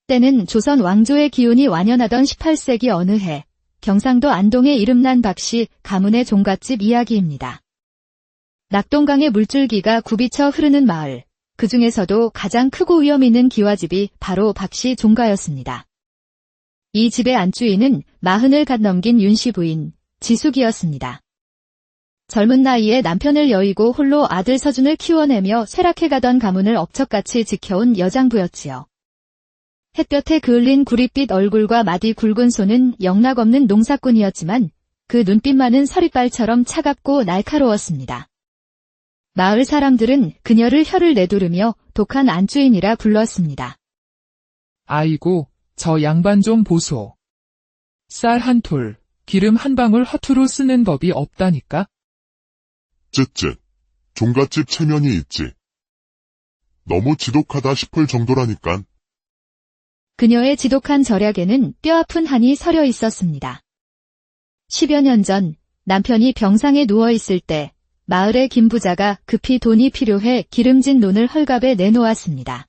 때는 조선 왕조의 기운이 완연하던 18세기 어느 해, 경상도 안동에 이름난 박씨 가문의 종갓집 이야기입니다. 낙동강의 물줄기가 굽이쳐 흐르는 마을, 그 중에서도 가장 크고 위험 있는 기와집이 바로 박씨 종가였습니다. 이 집의 안주인은 40을 갓 넘긴 윤씨 부인, 지숙이었습니다. 젊은 나이에 남편을 여의고 홀로 아들 서준을 키워내며 쇠락해가던 가문을 억척같이 지켜온 여장부였지요. 햇볕에 그을린 구릿빛 얼굴과 마디 굵은 손은 영락없는 농사꾼이었지만 그 눈빛만은 서리빨처럼 차갑고 날카로웠습니다. 마을 사람들은 그녀를 혀를 내두르며 독한 안주인이라 불렀습니다. 아이고, 저 양반 좀 보소. 쌀 한 톨, 기름 한 방울 허투루 쓰는 법이 없다니까? 쯧쯧, 종갓집 체면이 있지. 너무 지독하다 싶을 정도라니깐. 그녀의 지독한 절약에는 뼈아픈 한이 서려 있었습니다. 10여 년 전 남편이 병상에 누워있을 때 마을의 김부자가 급히 돈이 필요해 기름진 논을 헐갑에 내놓았습니다.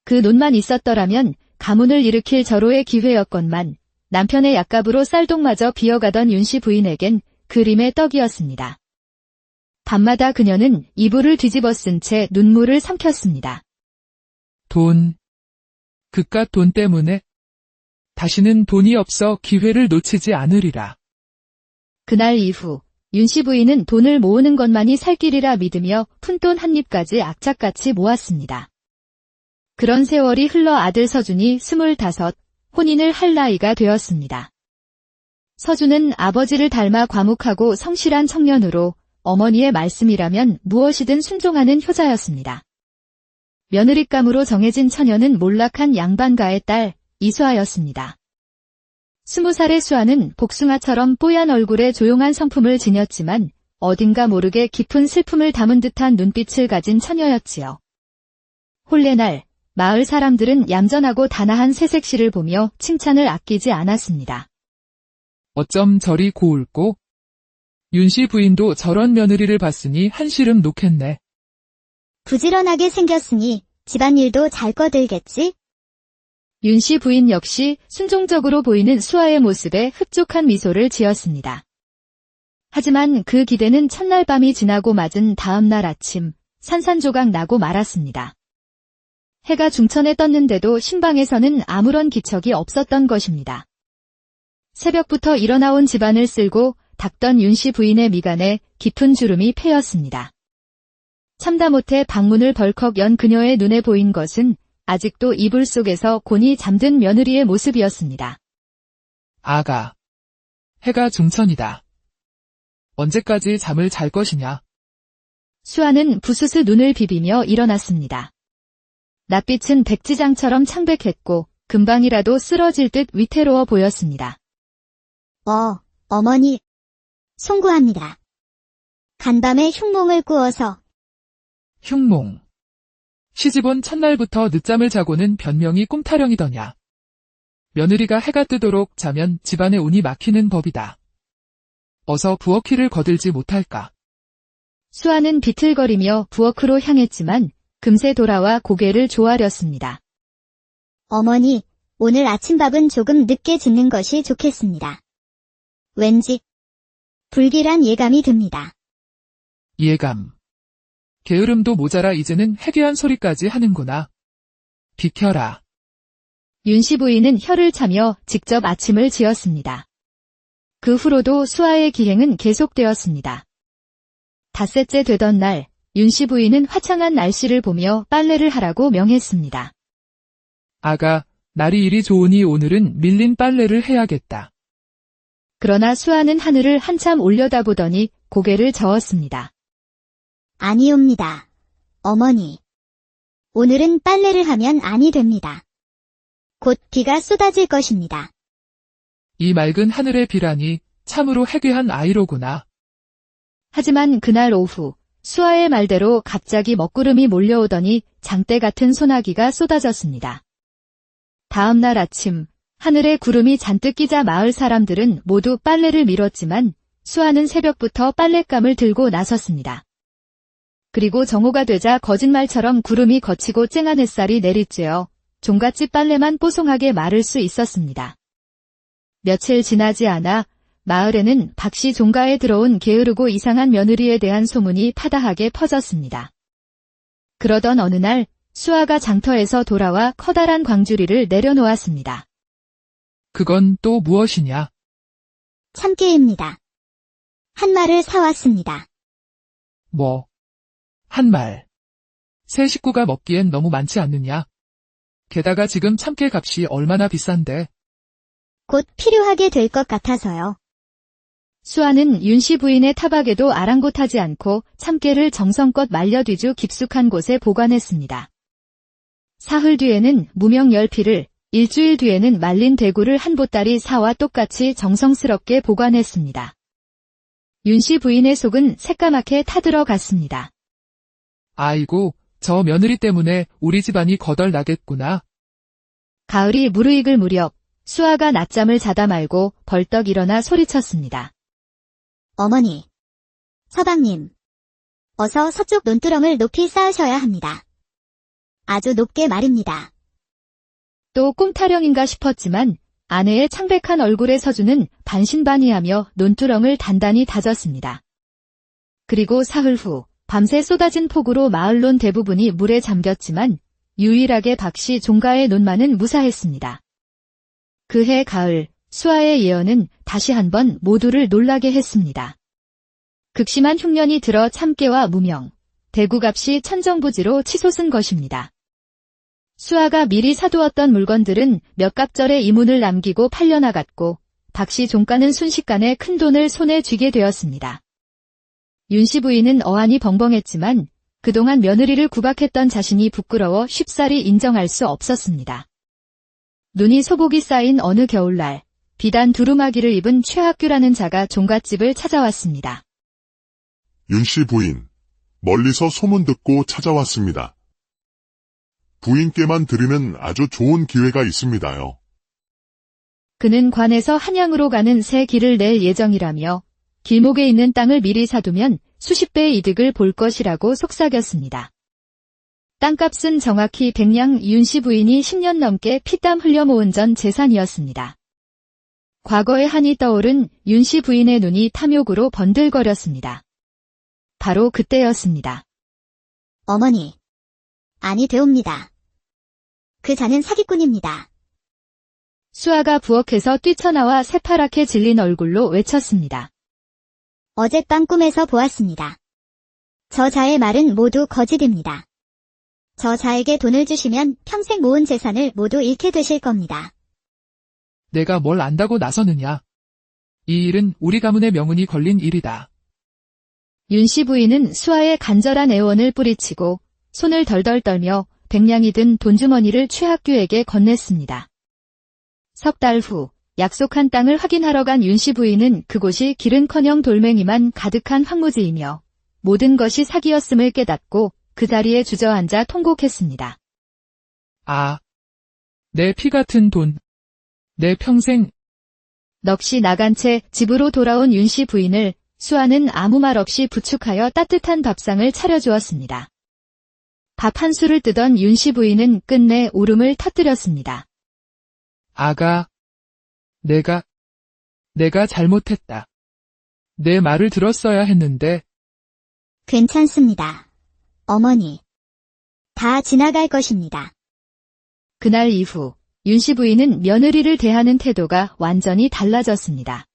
그 논만 있었더라면 가문을 일으킬 절호의 기회였건만 남편의 약값으로 쌀독마저 비어가던 윤씨 부인에겐 그림의 떡이었습니다. 밤마다 그녀는 이불을 뒤집어 쓴 채 눈물을 삼켰습니다. 돈. 그깟 돈 때문에 다시는 돈이 없어 기회를 놓치지 않으리라. 그날 이후 윤씨 부인은 돈을 모으는 것만이 살 길이라 믿으며 푼돈 한 입까지 악착같이 모았습니다. 그런 세월이 흘러 아들 서준이 25, 혼인을 할 나이가 되었습니다. 서준은 아버지를 닮아 과묵하고 성실한 청년으로 어머니의 말씀이라면 무엇이든 순종하는 효자였습니다. 며느리감으로 정해진 처녀는 몰락한 양반가의 딸 이수아였습니다. 20살의 수아는 복숭아처럼 뽀얀 얼굴에 조용한 성품을 지녔지만 어딘가 모르게 깊은 슬픔을 담은 듯한 눈빛을 가진 처녀였지요. 혼례날 마을 사람들은 얌전하고 단아한 새색시를 보며 칭찬을 아끼지 않았습니다. 어쩜 저리 고울꼬? 윤씨 부인도 저런 며느리를 봤으니 한시름 놓겠네. 부지런하게 생겼으니 집안일도 잘 거들겠지? 윤씨 부인 역시 순종적으로 보이는 수아의 모습에 흡족한 미소를 지었습니다. 하지만 그 기대는 첫날 밤이 지나고 맞은 다음 날 아침 산산조각 나고 말았습니다. 해가 중천에 떴는데도 신방에서는 아무런 기척이 없었던 것입니다. 새벽부터 일어나온 집안을 쓸고 닦던 윤씨 부인의 미간에 깊은 주름이 패였습니다. 참다 못해 방문을 벌컥 연 그녀의 눈에 보인 것은 아직도 이불 속에서 곤히 잠든 며느리의 모습이었습니다. 아가. 해가 중천이다. 언제까지 잠을 잘 것이냐? 수아는 부스스 눈을 비비며 일어났습니다. 낯빛은 백지장처럼 창백했고 금방이라도 쓰러질 듯 위태로워 보였습니다. 어머니. 송구합니다. 간밤에 흉몽을 꾸어서. 흉몽. 시집온 첫날부터 늦잠을 자고는 변명이 꿈타령이더냐. 며느리가 해가 뜨도록 자면 집안에 운이 막히는 법이다. 어서 부엌길을 거들지 못할까. 수아는 비틀거리며 부엌으로 향했지만 금세 돌아와 고개를 조아렸습니다. 어머니, 오늘 아침밥은 조금 늦게 짓는 것이 좋겠습니다. 왠지 불길한 예감이 듭니다. 예감. 게으름도 모자라 이제는 해괴한 소리까지 하는구나. 비켜라. 윤씨 부인은 혀를 차며 직접 아침을 지었습니다. 그 후로도 수아의 기행은 계속되었습니다. 닷새째 되던 날, 윤씨 부인은 화창한 날씨를 보며 빨래를 하라고 명했습니다. 아가, 날이 이리 좋으니 오늘은 밀린 빨래를 해야겠다. 그러나 수아는 하늘을 한참 올려다보더니 고개를 저었습니다. 아니옵니다. 어머니. 오늘은 빨래를 하면 아니 됩니다. 곧 비가 쏟아질 것입니다. 이 맑은 하늘의 비라니 참으로 해괴한 아이로구나. 하지만 그날 오후 수아의 말대로 갑자기 먹구름이 몰려오더니 장대 같은 소나기가 쏟아졌습니다. 다음 날 아침 하늘에 구름이 잔뜩 끼자 마을 사람들은 모두 빨래를 미뤘지만 수아는 새벽부터 빨랫감을 들고 나섰습니다. 그리고 정오가 되자 거짓말처럼 구름이 걷히고 쨍한 햇살이 내리쬐어 종갓집 빨래만 뽀송하게 마를 수 있었습니다. 며칠 지나지 않아 마을에는 박씨 종가에 들어온 게으르고 이상한 며느리에 대한 소문이 파다하게 퍼졌습니다. 그러던 어느 날 수아가 장터에서 돌아와 커다란 광주리를 내려놓았습니다. 그건 또 무엇이냐? 참깨입니다. 한 말을 사왔습니다. 뭐? 한 말. 세 식구가 먹기엔 너무 많지 않느냐? 게다가 지금 참깨 값이 얼마나 비싼데? 곧 필요하게 될 것 같아서요. 수아는 윤씨 부인의 타박에도 아랑곳하지 않고 참깨를 정성껏 말려 뒤주 깊숙한 곳에 보관했습니다. 사흘 뒤에는 무명 10피를, 일주일 뒤에는 말린 대구를 한 보따리 사와 똑같이 정성스럽게 보관했습니다. 윤씨 부인의 속은 새까맣게 타들어갔습니다. 아이고, 저 며느리 때문에 우리 집안이 거덜나겠구나. 가을이 무르익을 무렵 수아가 낮잠을 자다 말고 벌떡 일어나 소리쳤습니다. 어머니, 서방님, 어서 서쪽 논두렁을 높이 쌓으셔야 합니다. 아주 높게 말입니다. 또 꿈타령인가 싶었지만 아내의 창백한 얼굴에 서주는 반신반의하며 논두렁을 단단히 다졌습니다. 그리고 사흘 후 밤새 쏟아진 폭우로 마을론 대부분이 물에 잠겼지만 유일하게 박씨 종가의 논만은 무사했습니다. 그해 가을 수아의 예언은 다시 한번 모두를 놀라게 했습니다. 극심한 흉년이 들어 참깨와 무명, 대구값이 천정부지로 치솟은 것입니다. 수아가 미리 사두었던 물건들은 몇 갑절의 이문을 남기고 팔려나갔고 박씨 종가는 순식간에 큰 돈을 손에 쥐게 되었습니다. 윤씨 부인은 어안이 벙벙했지만 그동안 며느리를 구박했던 자신이 부끄러워 쉽사리 인정할 수 없었습니다. 눈이 소복이 쌓인 어느 겨울날 비단 두루마기를 입은 최학규라는 자가 종갓집을 찾아왔습니다. 윤씨 부인, 멀리서 소문 듣고 찾아왔습니다. 부인께만 드리는 아주 좋은 기회가 있습니다요. 그는 관에서 한양으로 가는 새 길을 낼 예정이라며 길목에 있는 땅을 미리 사두면 수십 배의 이득을 볼 것이라고 속삭였습니다. 땅값은 정확히 100냥 윤씨 부인이 10년 넘게 피땀 흘려 모은 전 재산이었습니다. 과거의 한이 떠오른 윤씨 부인의 눈이 탐욕으로 번들거렸습니다. 바로 그때였습니다. 어머니, 아니 되옵니다. 그 자는 사기꾼입니다. 수아가 부엌에서 뛰쳐나와 새파랗게 질린 얼굴로 외쳤습니다. 어젯밤 꿈에서 보았습니다. 저 자의 말은 모두 거짓입니다. 저 자에게 돈을 주시면 평생 모은 재산을 모두 잃게 되실 겁니다. 내가 뭘 안다고 나서느냐? 이 일은 우리 가문의 명운이 걸린 일이다. 윤씨 부인은 수아의 간절한 애원을 뿌리치고 손을 덜덜 떨며 100냥이 든 돈주머니를 최학규에게 건넸습니다. 석 달 후 약속한 땅을 확인하러 간 윤씨 부인은 그곳이 길은커녕 돌멩이만 가득한 황무지이며 모든 것이 사기였음을 깨닫고 그 자리에 주저앉아 통곡했습니다. 아, 내 피 같은 돈. 내 평생. 넋이 나간 채 집으로 돌아온 윤씨 부인을 수아는 아무 말 없이 부축하여 따뜻한 밥상을 차려주었습니다. 밥 한 술을 뜨던 윤씨 부인은 끝내 울음을 터뜨렸습니다. 아가, 내가 잘못했다. 내 말을 들었어야 했는데. 괜찮습니다. 어머니. 다 지나갈 것입니다. 그날 이후 윤씨 부인은 며느리를 대하는 태도가 완전히 달라졌습니다.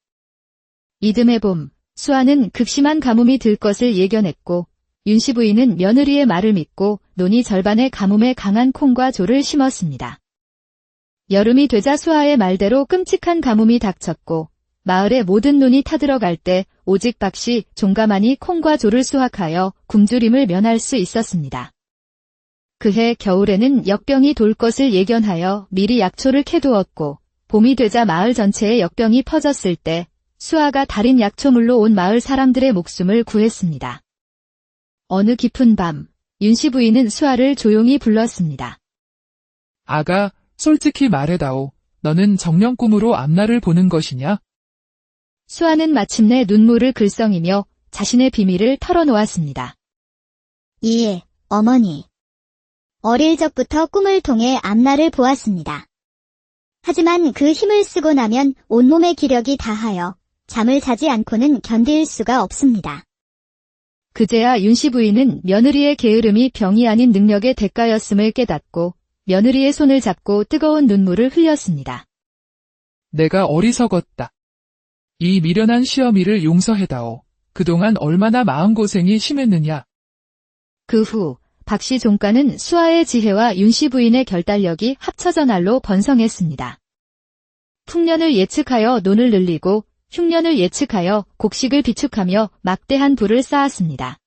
이듬해 봄 수아는 극심한 가뭄이 들 것을 예견했고 윤씨 부인은 며느리의 말을 믿고 논이 절반의 가뭄에 강한 콩과 조를 심었습니다. 여름이 되자 수아의 말대로 끔찍한 가뭄이 닥쳤고 마을의 모든 논이 타들어갈 때 오직 박씨 종가만이 콩과 조를 수확하여 굶주림을 면할 수 있었습니다. 그해 겨울에는 역병이 돌 것을 예견하여 미리 약초를 캐두었고 봄이 되자 마을 전체에 역병이 퍼졌을 때 수아가 달인 약초물로 온 마을 사람들의 목숨을 구했습니다. 어느 깊은 밤 윤씨 부인은 수아를 조용히 불렀습니다. 아가, 솔직히 말해다오. 너는 정령 꿈으로 앞날을 보는 것이냐? 수아는 마침내 눈물을 글썽이며 자신의 비밀을 털어놓았습니다. 예, 어머니. 어릴 적부터 꿈을 통해 앞날을 보았습니다. 하지만 그 힘을 쓰고 나면 온몸의 기력이 다하여 잠을 자지 않고는 견딜 수가 없습니다. 그제야 윤씨 부인은 며느리의 게으름이 병이 아닌 능력의 대가였음을 깨닫고 며느리의 손을 잡고 뜨거운 눈물을 흘렸습니다. 내가 어리석었다. 이 미련한 시어미를 용서해다오. 그동안 얼마나 마음고생이 심했느냐. 그 후 박씨 종가는 수아의 지혜와 윤씨 부인의 결단력이 합쳐져 날로 번성했습니다. 풍년을 예측하여 논을 늘리고 흉년을 예측하여 곡식을 비축하며 막대한 부를 쌓았습니다.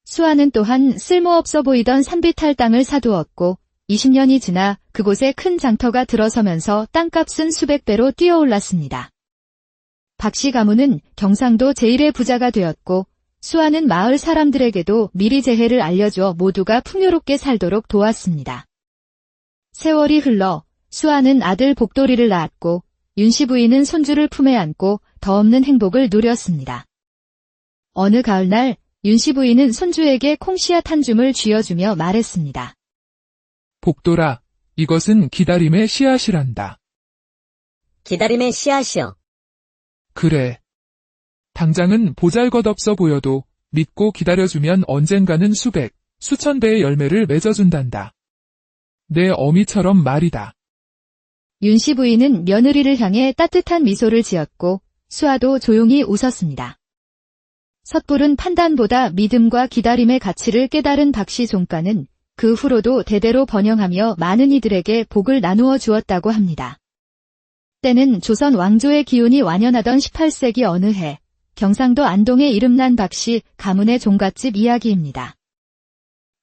수아는 또한 쓸모없어 보이던 산비탈 땅을 사두었고 20년이 지나 그곳에 큰 장터가 들어서면서 땅값은 수백 배로 뛰어올랐습니다. 박씨 가문은 경상도 제1의 부자가 되었고 수아는 마을 사람들에게도 미리 재해를 알려주어 모두가 풍요롭게 살도록 도왔습니다. 세월이 흘러 수아는 아들 복돌이를 낳았고 윤씨 부인은 손주를 품에 안고 더 없는 행복을 누렸습니다. 어느 가을날 윤씨 부인은 손주에게 콩씨앗 한 줌을 쥐어주며 말했습니다. 복돌아, 이것은 기다림의 씨앗이란다. 기다림의 씨앗이요. 그래. 당장은 보잘것없어 보여도 믿고 기다려주면 언젠가는 수백, 수천 배의 열매를 맺어준단다. 내 어미처럼 말이다. 윤씨 부인은 며느리를 향해 따뜻한 미소를 지었고 수아도 조용히 웃었습니다. 섣부른 판단보다 믿음과 기다림의 가치를 깨달은 박씨 종가는 그 후로도 대대로 번영하며 많은 이들에게 복을 나누어 주었다고 합니다. 때는 조선 왕조의 기운이 완연하던 18세기 어느 해 경상도 안동에 이름난 박씨 가문의 종갓집 이야기입니다.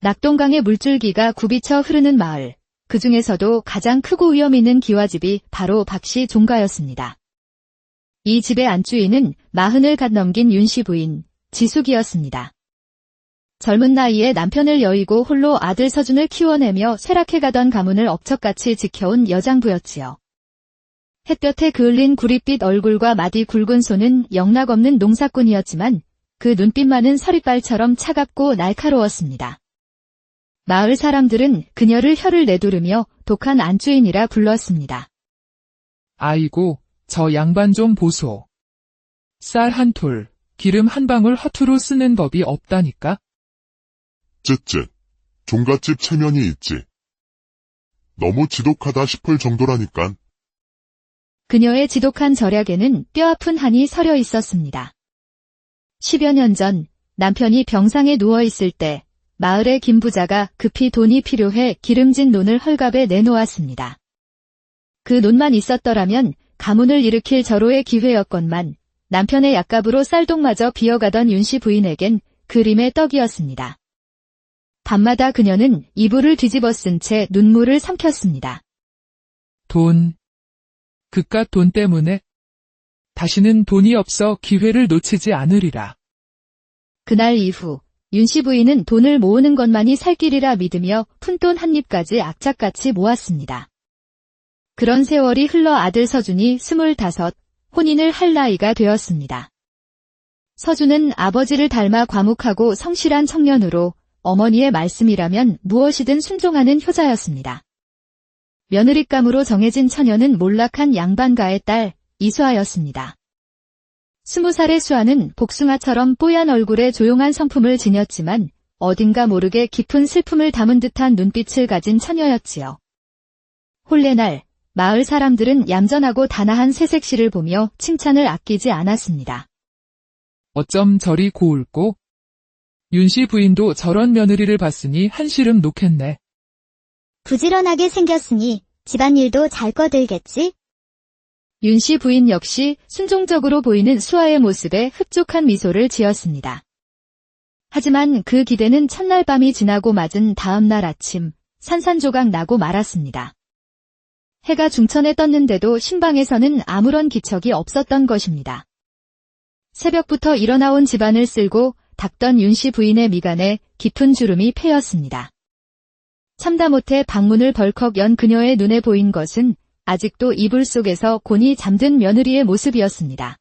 낙동강의 물줄기가 굽이쳐 흐르는 마을, 그 중에서도 가장 크고 위험 있는 기와집이 바로 박씨 종가였습니다. 이 집의 안주인은 40을 갓 넘긴 윤씨 부인, 지숙이었습니다. 젊은 나이에 남편을 여의고 홀로 아들 서준을 키워내며 쇠락해가던 가문을 억척같이 지켜온 여장부였지요. 햇볕에 그을린 구릿빛 얼굴과 마디 굵은 손은 영락없는 농사꾼이었지만 그 눈빛만은 서리발처럼 차갑고 날카로웠습니다. 마을 사람들은 그녀를 혀를 내두르며 독한 안주인이라 불렀습니다. 아이고, 저 양반 좀 보소. 쌀 한 톨, 기름 한 방울 허투루 쓰는 법이 없다니까? 쯧쯧. 종갓집 체면이 있지. 너무 지독하다 싶을 정도라니깐. 그녀의 지독한 절약에는 뼈아픈 한이 서려 있었습니다. 10여 년 전 남편이 병상에 누워있을 때 마을의 김부자가 급히 돈이 필요해 기름진 논을 헐갑에 내놓았습니다. 그 논만 있었더라면 가문을 일으킬 절호의 기회였건만 남편의 약값으로 쌀독마저 비어가던 윤씨 부인에겐 그림의 떡이었습니다. 밤마다 그녀는 이불을 뒤집어 쓴 채 눈물을 삼켰습니다. 돈. 그깟 돈 때문에 다시는 돈이 없어 기회를 놓치지 않으리라. 그날 이후 윤씨 부인은 돈을 모으는 것만이 살 길이라 믿으며 푼돈 한 입까지 악착같이 모았습니다. 그런 세월이 흘러 아들 서준이 25, 혼인을 할 나이가 되었습니다. 서준은 아버지를 닮아 과묵하고 성실한 청년으로 어머니의 말씀이라면 무엇이든 순종하는 효자였습니다. 며느리감으로 정해진 처녀는 몰락한 양반가의 딸 이수아였습니다. 20살의 수아는 복숭아처럼 뽀얀 얼굴에 조용한 성품을 지녔지만 어딘가 모르게 깊은 슬픔을 담은 듯한 눈빛을 가진 처녀였지요. 혼례날 마을 사람들은 얌전하고 단아한 새색시를 보며 칭찬을 아끼지 않았습니다. 어쩜 저리 고울꼬? 윤씨 부인도 저런 며느리를 봤으니 한시름 놓겠네. 부지런하게 생겼으니 집안일도 잘 꺼들겠지? 윤씨 부인 역시 순종적으로 보이는 수아의 모습에 흡족한 미소를 지었습니다. 하지만 그 기대는 첫날 밤이 지나고 맞은 다음 날 아침 산산조각 나고 말았습니다. 해가 중천에 떴는데도 신방에서는 아무런 기척이 없었던 것입니다. 새벽부터 일어나온 집안을 쓸고 닦던 윤씨 부인의 미간에 깊은 주름이 패였습니다. 참다 못해 방문을 벌컥 연 그녀의 눈에 보인 것은 아직도 이불 속에서 곤히 잠든 며느리의 모습이었습니다.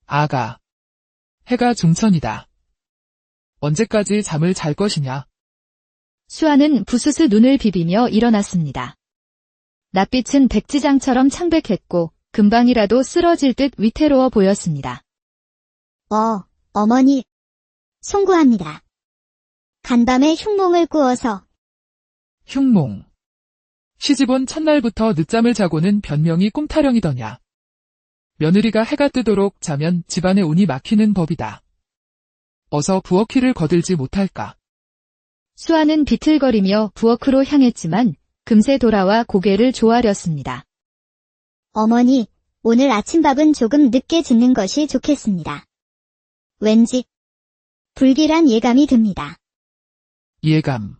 아가. 해가 중천이다. 언제까지 잠을 잘 것이냐? 수아는 부스스 눈을 비비며 일어났습니다. 낯빛은 백지장처럼 창백했고 금방이라도 쓰러질 듯 위태로워 보였습니다. 어머니. 송구합니다. 간밤에 흉몽을 꾸어서 흉몽. 시집온 첫날부터 늦잠을 자고는 변명이 꿈타령이더냐. 며느리가 해가 뜨도록 자면 집안에 운이 막히는 법이다. 어서 부엌길을 거들지 못할까. 수아는 비틀거리며 부엌으로 향했지만 금세 돌아와 고개를 조아렸습니다. 어머니, 오늘 아침밥은 조금 늦게 짓는 것이 좋겠습니다. 왠지 불길한 예감이 듭니다. 예감.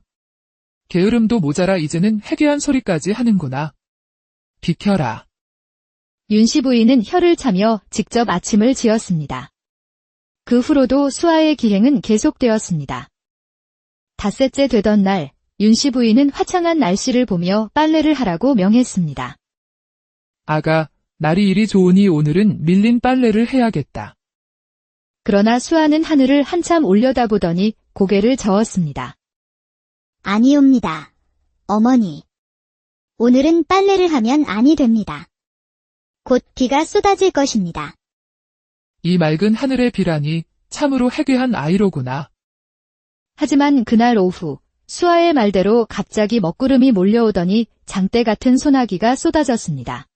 게으름도 모자라 이제는 해괴한 소리까지 하는구나. 비켜라. 윤씨 부인은 혀를 차며 직접 아침을 지었습니다. 그 후로도 수아의 기행은 계속되었습니다. 닷새째 되던 날, 윤씨 부인은 화창한 날씨를 보며 빨래를 하라고 명했습니다. 아가, 날이 이리 좋으니 오늘은 밀린 빨래를 해야겠다. 그러나 수아는 하늘을 한참 올려다보더니 고개를 저었습니다. 아니옵니다. 어머니. 오늘은 빨래를 하면 아니 됩니다. 곧 비가 쏟아질 것입니다. 이 맑은 하늘의 비라니 참으로 해괴한 아이로구나. 하지만 그날 오후, 수아의 말대로 갑자기 먹구름이 몰려오더니 장대 같은 소나기가 쏟아졌습니다.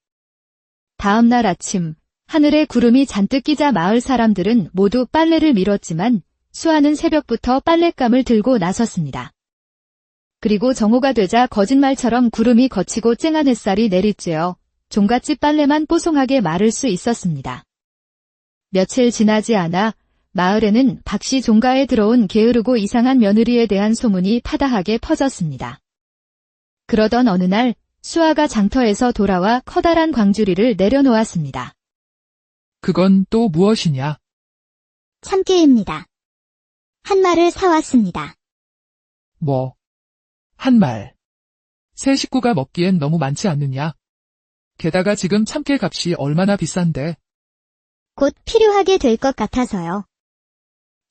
다음 날 아침, 하늘에 구름이 잔뜩 끼자 마을 사람들은 모두 빨래를 미뤘지만 수아는 새벽부터 빨랫감을 들고 나섰습니다. 그리고 정오가 되자 거짓말처럼 구름이 걷히고 쨍한 햇살이 내리쬐어 종갓집 빨래만 뽀송하게 마를 수 있었습니다. 며칠 지나지 않아 마을에는 박씨 종가에 들어온 게으르고 이상한 며느리에 대한 소문이 파다하게 퍼졌습니다. 그러던 어느 날 수아가 장터에서 돌아와 커다란 광주리를 내려놓았습니다. 그건 또 무엇이냐? 참깨입니다. 한 말을 사왔습니다. 뭐? 한 말. 새 식구가 먹기엔 너무 많지 않느냐? 게다가 지금 참깨 값이 얼마나 비싼데? 곧 필요하게 될 것 같아서요.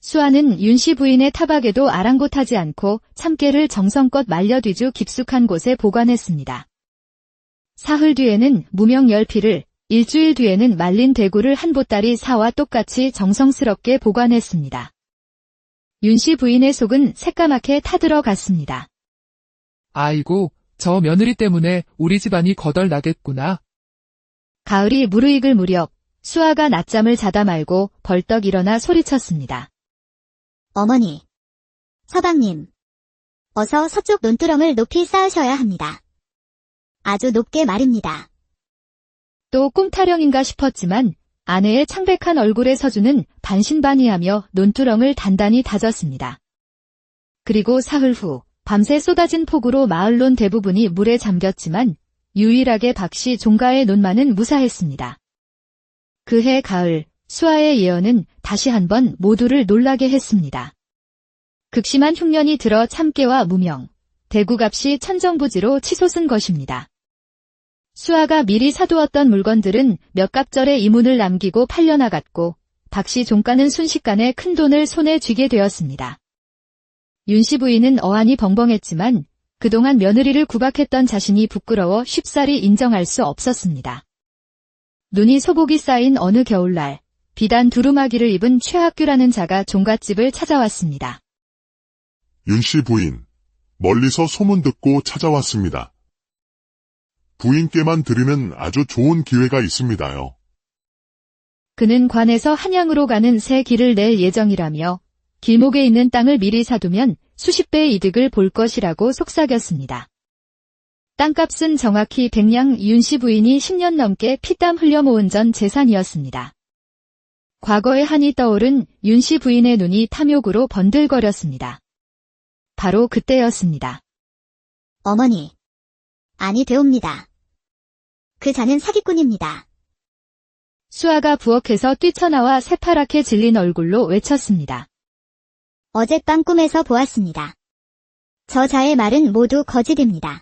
수아는 윤씨 부인의 타박에도 아랑곳하지 않고 참깨를 정성껏 말려뒤주 깊숙한 곳에 보관했습니다. 사흘 뒤에는 무명 10피를, 일주일 뒤에는 말린 대구를 한 보따리 사와 똑같이 정성스럽게 보관했습니다. 윤씨 부인의 속은 새까맣게 타들어갔습니다. 아이고, 저 며느리 때문에 우리 집안이 거덜나겠구나. 가을이 무르익을 무렵 수아가 낮잠을 자다 말고 벌떡 일어나 소리쳤습니다. 어머니. 서방님. 어서 서쪽 논두렁을 높이 쌓으셔야 합니다. 아주 높게 말입니다. 또 꿈타령인가 싶었지만 아내의 창백한 얼굴에 서주는 반신반의하며 논두렁을 단단히 다졌습니다. 그리고 사흘 후 밤새 쏟아진 폭우로 마을론 대부분이 물에 잠겼지만 유일하게 박씨 종가의 논만은 무사했습니다. 그해 가을 수아의 예언은 다시 한번 모두를 놀라게 했습니다. 극심한 흉년이 들어 참깨와 무명, 대구값이 천정부지로 치솟은 것입니다. 수아가 미리 사두었던 물건들은 몇 갑절의 이문을 남기고 팔려나갔고 박씨 종가는 순식간에 큰 돈을 손에 쥐게 되었습니다. 윤씨 부인은 어안이 벙벙했지만 그동안 며느리를 구박했던 자신이 부끄러워 쉽사리 인정할 수 없었습니다. 눈이 소복이 쌓인 어느 겨울날, 비단 두루마기를 입은 최학규라는 자가 종갓집을 찾아왔습니다. 윤씨 부인, 멀리서 소문 듣고 찾아왔습니다. 부인께만 드리는 아주 좋은 기회가 있습니다요. 그는 관에서 한양으로 가는 새 길을 낼 예정이라며 길목에 있는 땅을 미리 사두면 수십 배의 이득을 볼 것이라고 속삭였습니다. 땅값은 정확히 100냥 윤씨 부인이 10년 넘게 피땀 흘려 모은 전 재산이었습니다. 과거의 한이 떠오른 윤씨 부인의 눈이 탐욕으로 번들거렸습니다. 바로 그때였습니다. 어머니. 아니 되옵니다. 그 자는 사기꾼입니다. 수아가 부엌에서 뛰쳐나와 새파랗게 질린 얼굴로 외쳤습니다. 어젯밤 꿈에서 보았습니다. 저 자의 말은 모두 거짓입니다.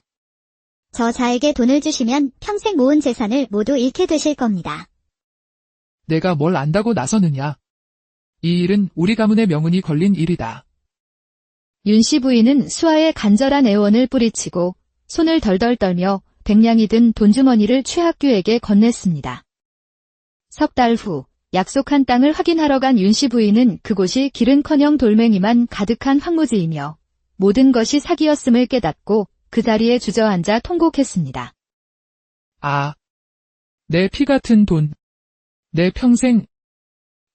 저 자에게 돈을 주시면 평생 모은 재산을 모두 잃게 되실 겁니다. 내가 뭘 안다고 나서느냐. 이 일은 우리 가문의 명운이 걸린 일이다. 윤씨 부인은 수아의 간절한 애원을 뿌리치고 손을 덜덜 떨며 백냥이 든 돈주머니를 최학규에게 건넸습니다. 석 달 후 약속한 땅을 확인하러 간 윤씨 부인은 그곳이 길은커녕 돌멩이만 가득한 황무지이며 모든 것이 사기였음을 깨닫고 그 자리에 주저앉아 통곡했습니다. 아, 내 피 같은 돈. 내 평생.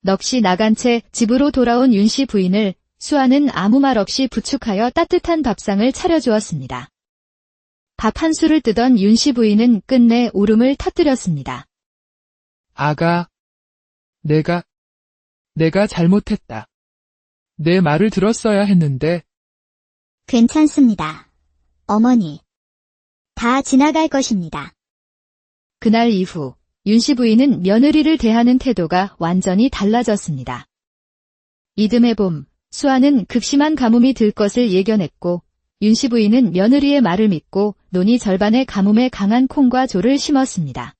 넋이 나간 채 집으로 돌아온 윤씨 부인을 수아는 아무 말 없이 부축하여 따뜻한 밥상을 차려주었습니다. 밥 한 술을 뜨던 윤씨 부인은 끝내 울음을 터뜨렸습니다. 아가, 내가 잘못했다. 내 말을 들었어야 했는데. 괜찮습니다. 어머니. 다 지나갈 것입니다. 그날 이후 윤씨 부인은 며느리를 대하는 태도가 완전히 달라졌습니다. 이듬해 봄, 수아는 극심한 가뭄이 들 것을 예견했고 윤씨 부인은 며느리의 말을 믿고 논이 절반의 가뭄에 강한 콩과 조를 심었습니다.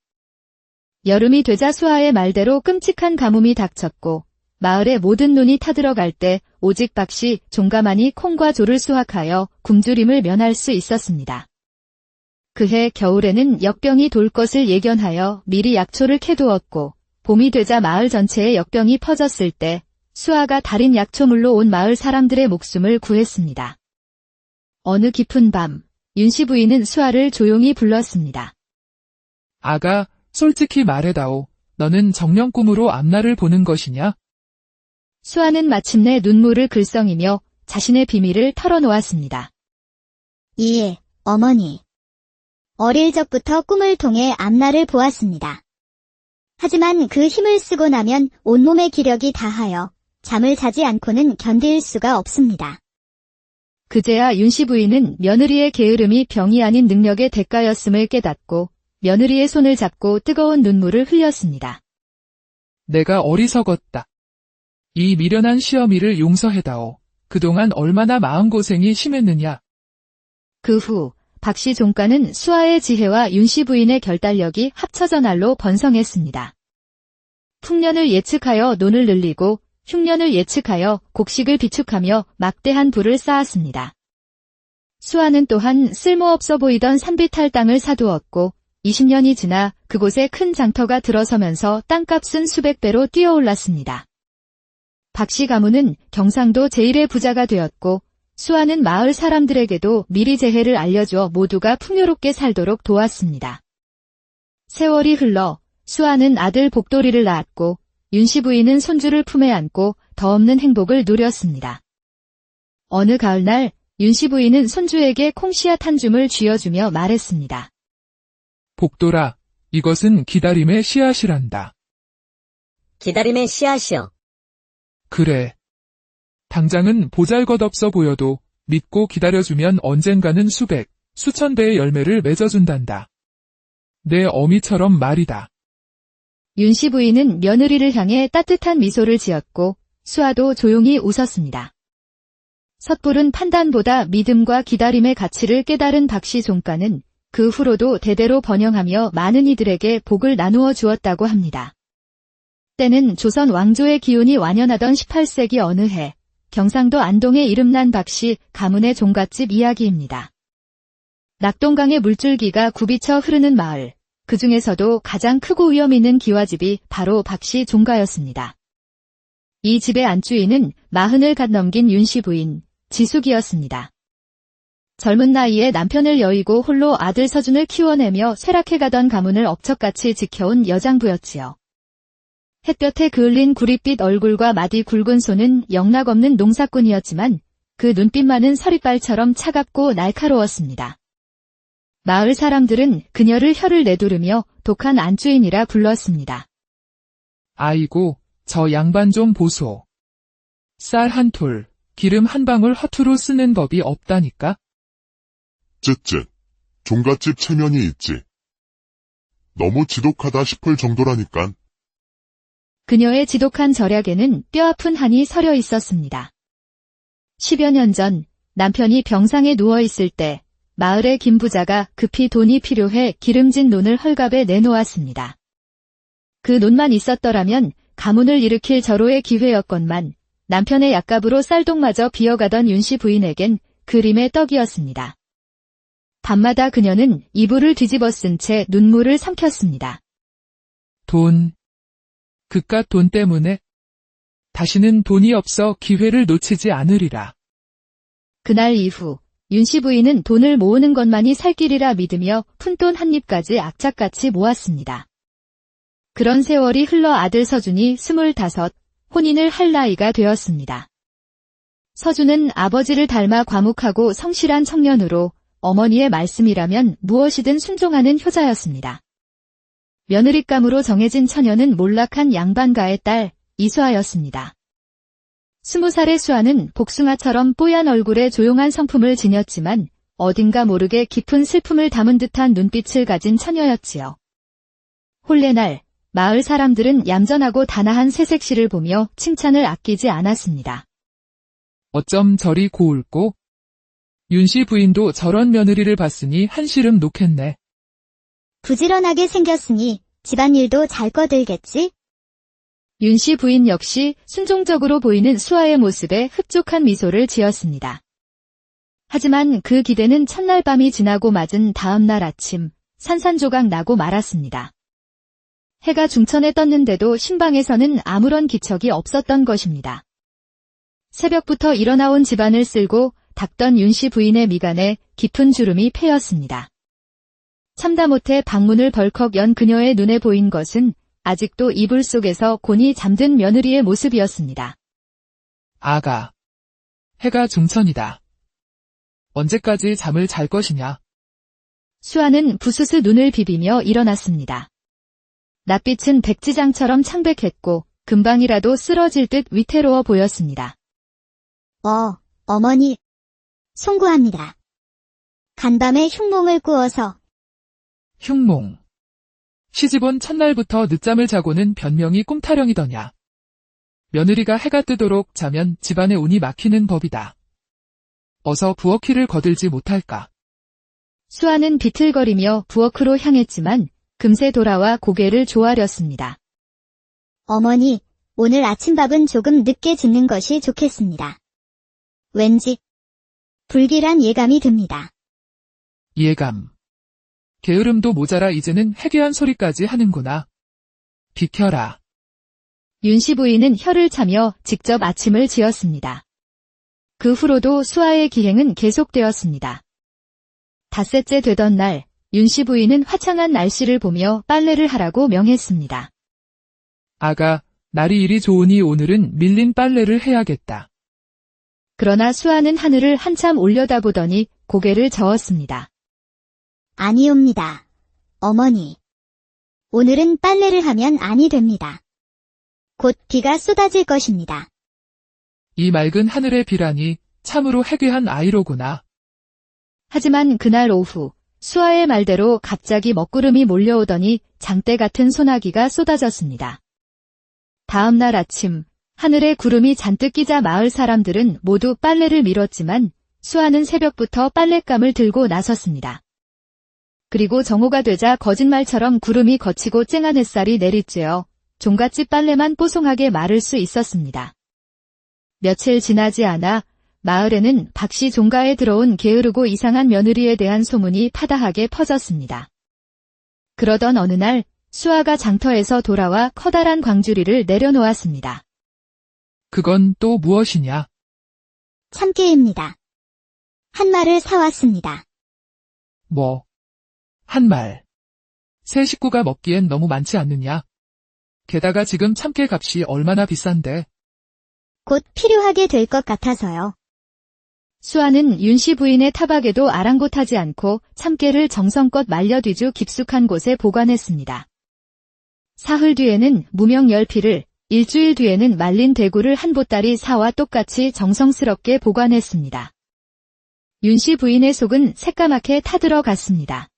여름이 되자 수아의 말대로 끔찍한 가뭄이 닥쳤고 마을의 모든 논이 타들어갈 때 오직 박씨 종가만이 콩과 조를 수확하여 굶주림을 면할 수 있었습니다. 그해 겨울에는 역병이 돌 것을 예견하여 미리 약초를 캐두었고 봄이 되자 마을 전체에 역병이 퍼졌을 때 수아가 달인 약초물로 온 마을 사람들의 목숨을 구했습니다. 어느 깊은 밤, 윤씨 부인은 수아를 조용히 불렀습니다. 아가, 솔직히 말해다오. 너는 정령 꿈으로 앞날을 보는 것이냐? 수아는 마침내 눈물을 글썽이며 자신의 비밀을 털어놓았습니다. 예, 어머니. 어릴 적부터 꿈을 통해 앞날을 보았습니다. 하지만 그 힘을 쓰고 나면 온몸의 기력이 다하여 잠을 자지 않고는 견딜 수가 없습니다. 그제야 윤씨 부인은 며느리의 게으름이 병이 아닌 능력의 대가였음을 깨닫고 며느리의 손을 잡고 뜨거운 눈물을 흘렸습니다. 내가 어리석었다. 이 미련한 시어미를 용서해다오. 그동안 얼마나 마음고생이 심했느냐. 그 후 박씨 종가는 수아의 지혜와 윤씨 부인의 결단력이 합쳐져 날로 번성했습니다. 풍년을 예측하여 논을 늘리고 흉년을 예측하여 곡식을 비축하며 막대한 부를 쌓았습니다. 수아는 또한 쓸모없어 보이던 산비탈 땅을 사두었고 20년이 지나 그곳에 큰 장터가 들어서면서 땅값은 수백 배로 뛰어올랐습니다. 박씨 가문은 경상도 제1의 부자가 되었고 수아는 마을 사람들에게도 미리 재해를 알려주어 모두가 풍요롭게 살도록 도왔습니다. 세월이 흘러 수아는 아들 복돌이를 낳았고 윤씨 부인은 손주를 품에 안고 더 없는 행복을 누렸습니다. 어느 가을날 윤씨 부인은 손주에게 콩씨앗 한 줌을 쥐어주며 말했습니다. 복돌아, 이것은 기다림의 씨앗이란다. 기다림의 씨앗이여. 그래. 당장은 보잘것없어 보여도 믿고 기다려주면 언젠가는 수백, 수천 배의 열매를 맺어준단다. 내 어미처럼 말이다. 윤씨 부인은 며느리를 향해 따뜻한 미소를 지었고 수아도 조용히 웃었습니다. 섣부른 판단보다 믿음과 기다림의 가치를 깨달은 박씨 종가는 그 후로도 대대로 번영하며 많은 이들에게 복을 나누어 주었다고 합니다. 때는 조선 왕조의 기운이 완연하던 18세기 어느 해 경상도 안동에 이름난 박씨 가문의 종갓집 이야기입니다. 낙동강의 물줄기가 굽이쳐 흐르는 마을, 그 중에서도 가장 크고 위험 있는 기와집이 바로 박씨 종가였습니다. 이 집의 안주인은 40을 갓 넘긴 윤씨 부인, 지숙이었습니다. 젊은 나이에 남편을 여의고 홀로 아들 서준을 키워내며 쇠락해가던 가문을 억척같이 지켜온 여장부였지요. 햇볕에 그을린 구릿빛 얼굴과 마디 굵은 손은 영락없는 농사꾼이었지만 그 눈빛만은 서리빨처럼 차갑고 날카로웠습니다. 마을 사람들은 그녀를 혀를 내두르며 독한 안주인이라 불렀습니다. 아이고, 저 양반 좀 보소. 쌀 한 톨, 기름 한 방울 허투루 쓰는 법이 없다니까? 쯧쯧. 종갓집 체면이 있지. 너무 지독하다 싶을 정도라니깐. 그녀의 지독한 절약에는 뼈아픈 한이 서려 있었습니다. 10여 년 전 남편이 병상에 누워있을 때 마을의 김 부자가 급히 돈이 필요해 기름진 논을 헐갑에 내놓았습니다. 그 논만 있었더라면 가문을 일으킬 절호의 기회였건만 남편의 약값으로 쌀독마저 비어가던 윤씨 부인에겐 그림의 떡이었습니다. 밤마다 그녀는 이불을 뒤집어 쓴 채 눈물을 삼켰습니다. 돈. 그깟 돈 때문에 다시는 돈이 없어 기회를 놓치지 않으리라. 그날 이후 윤씨 부인은 돈을 모으는 것만이 살 길이라 믿으며 푼돈 한 입까지 악착같이 모았습니다. 그런 세월이 흘러 아들 서준이 25, 혼인을 할 나이가 되었습니다. 서준은 아버지를 닮아 과묵하고 성실한 청년으로 어머니의 말씀이라면 무엇이든 순종하는 효자였습니다. 며느리감으로 정해진 처녀는 몰락한 양반가의 딸 이수아였습니다. 20살의 수아는 복숭아처럼 뽀얀 얼굴에 조용한 성품을 지녔지만 어딘가 모르게 깊은 슬픔을 담은 듯한 눈빛을 가진 처녀였지요. 혼례날 마을 사람들은 얌전하고 단아한 새색시를 보며 칭찬을 아끼지 않았습니다. 어쩜 저리 고울꼬? 윤씨 부인도 저런 며느리를 봤으니 한시름 놓겠네. 부지런하게 생겼으니 집안일도 잘 거들겠지? 윤씨 부인 역시 순종적으로 보이는 수아의 모습에 흡족한 미소를 지었습니다. 하지만 그 기대는 첫날 밤이 지나고 맞은 다음 날 아침 산산조각 나고 말았습니다. 해가 중천에 떴는데도 신방에서는 아무런 기척이 없었던 것입니다. 새벽부터 일어나온 집안을 쓸고 닦던 윤씨 부인의 미간에 깊은 주름이 패였습니다. 참다 못해 방문을 벌컥 연 그녀의 눈에 보인 것은 아직도 이불 속에서 곤히 잠든 며느리의 모습이었습니다. 아가. 해가 중천이다. 언제까지 잠을 잘 것이냐? 수아는 부스스 눈을 비비며 일어났습니다. 낯빛은 백지장처럼 창백했고 금방이라도 쓰러질 듯 위태로워 보였습니다. 어머니. 송구합니다. 간밤에 흉몽을 꾸어서. 흉몽. 시집온 첫날부터 늦잠을 자고는 변명이 꿈타령이더냐. 며느리가 해가 뜨도록 자면 집안에 운이 막히는 법이다. 어서 부엌길을 거들지 못할까. 수아는 비틀거리며 부엌으로 향했지만 금세 돌아와 고개를 조아렸습니다. 어머니, 오늘 아침밥은 조금 늦게 짓는 것이 좋겠습니다. 왠지 불길한 예감이 듭니다. 예감. 게으름도 모자라 이제는 해괴한 소리까지 하는구나. 비켜라. 윤씨 부인은 혀를 차며 직접 아침을 지었습니다. 그 후로도 수아의 기행은 계속되었습니다. 닷새째 되던 날, 윤씨 부인은 화창한 날씨를 보며 빨래를 하라고 명했습니다. 아가, 날이 이리 좋으니 오늘은 밀린 빨래를 해야겠다. 그러나 수아는 하늘을 한참 올려다보더니 고개를 저었습니다. 아니옵니다. 어머니. 오늘은 빨래를 하면 아니 됩니다. 곧 비가 쏟아질 것입니다. 이 맑은 하늘의 비라니 참으로 해괴한 아이로구나. 하지만 그날 오후 수아의 말대로 갑자기 먹구름이 몰려오더니 장대 같은 소나기가 쏟아졌습니다. 다음 날 아침 하늘에 구름이 잔뜩 끼자 마을 사람들은 모두 빨래를 미뤘지만 수아는 새벽부터 빨랫감을 들고 나섰습니다. 그리고 정오가 되자 거짓말처럼 구름이 걷히고 쨍한 햇살이 내리쬐어 종갓집 빨래만 뽀송하게 마를 수 있었습니다. 며칠 지나지 않아 마을에는 박씨 종가에 들어온 게으르고 이상한 며느리에 대한 소문이 파다하게 퍼졌습니다. 그러던 어느 날 수아가 장터에서 돌아와 커다란 광주리를 내려놓았습니다. 그건 또 무엇이냐? 참깨입니다. 한 말을 사왔습니다. 뭐? 한 말. 세 식구가 먹기엔 너무 많지 않느냐? 게다가 지금 참깨 값이 얼마나 비싼데? 곧 필요하게 될 것 같아서요. 수아는 윤씨 부인의 타박에도 아랑곳하지 않고 참깨를 정성껏 말려 뒤주 깊숙한 곳에 보관했습니다. 사흘 뒤에는 무명 10피를, 일주일 뒤에는 말린 대구를 한 보따리 사와 똑같이 정성스럽게 보관했습니다. 윤씨 부인의 속은 새까맣게 타들어갔습니다.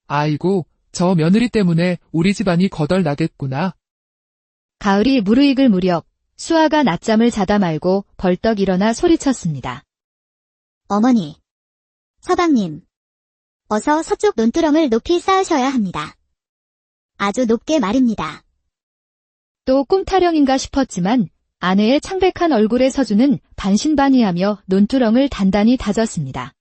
아이고, 저 며느리 때문에 우리 집안이 거덜나겠구나. 가을이 무르익을 무렵 수아가 낮잠을 자다 말고 벌떡 일어나 소리쳤습니다. 어머니. 서방님. 어서 서쪽 논두렁을 높이 쌓으셔야 합니다. 아주 높게 말입니다. 또 꿈타령인가 싶었지만 아내의 창백한 얼굴에 서준은 반신반의하며 논두렁을 단단히 다졌습니다.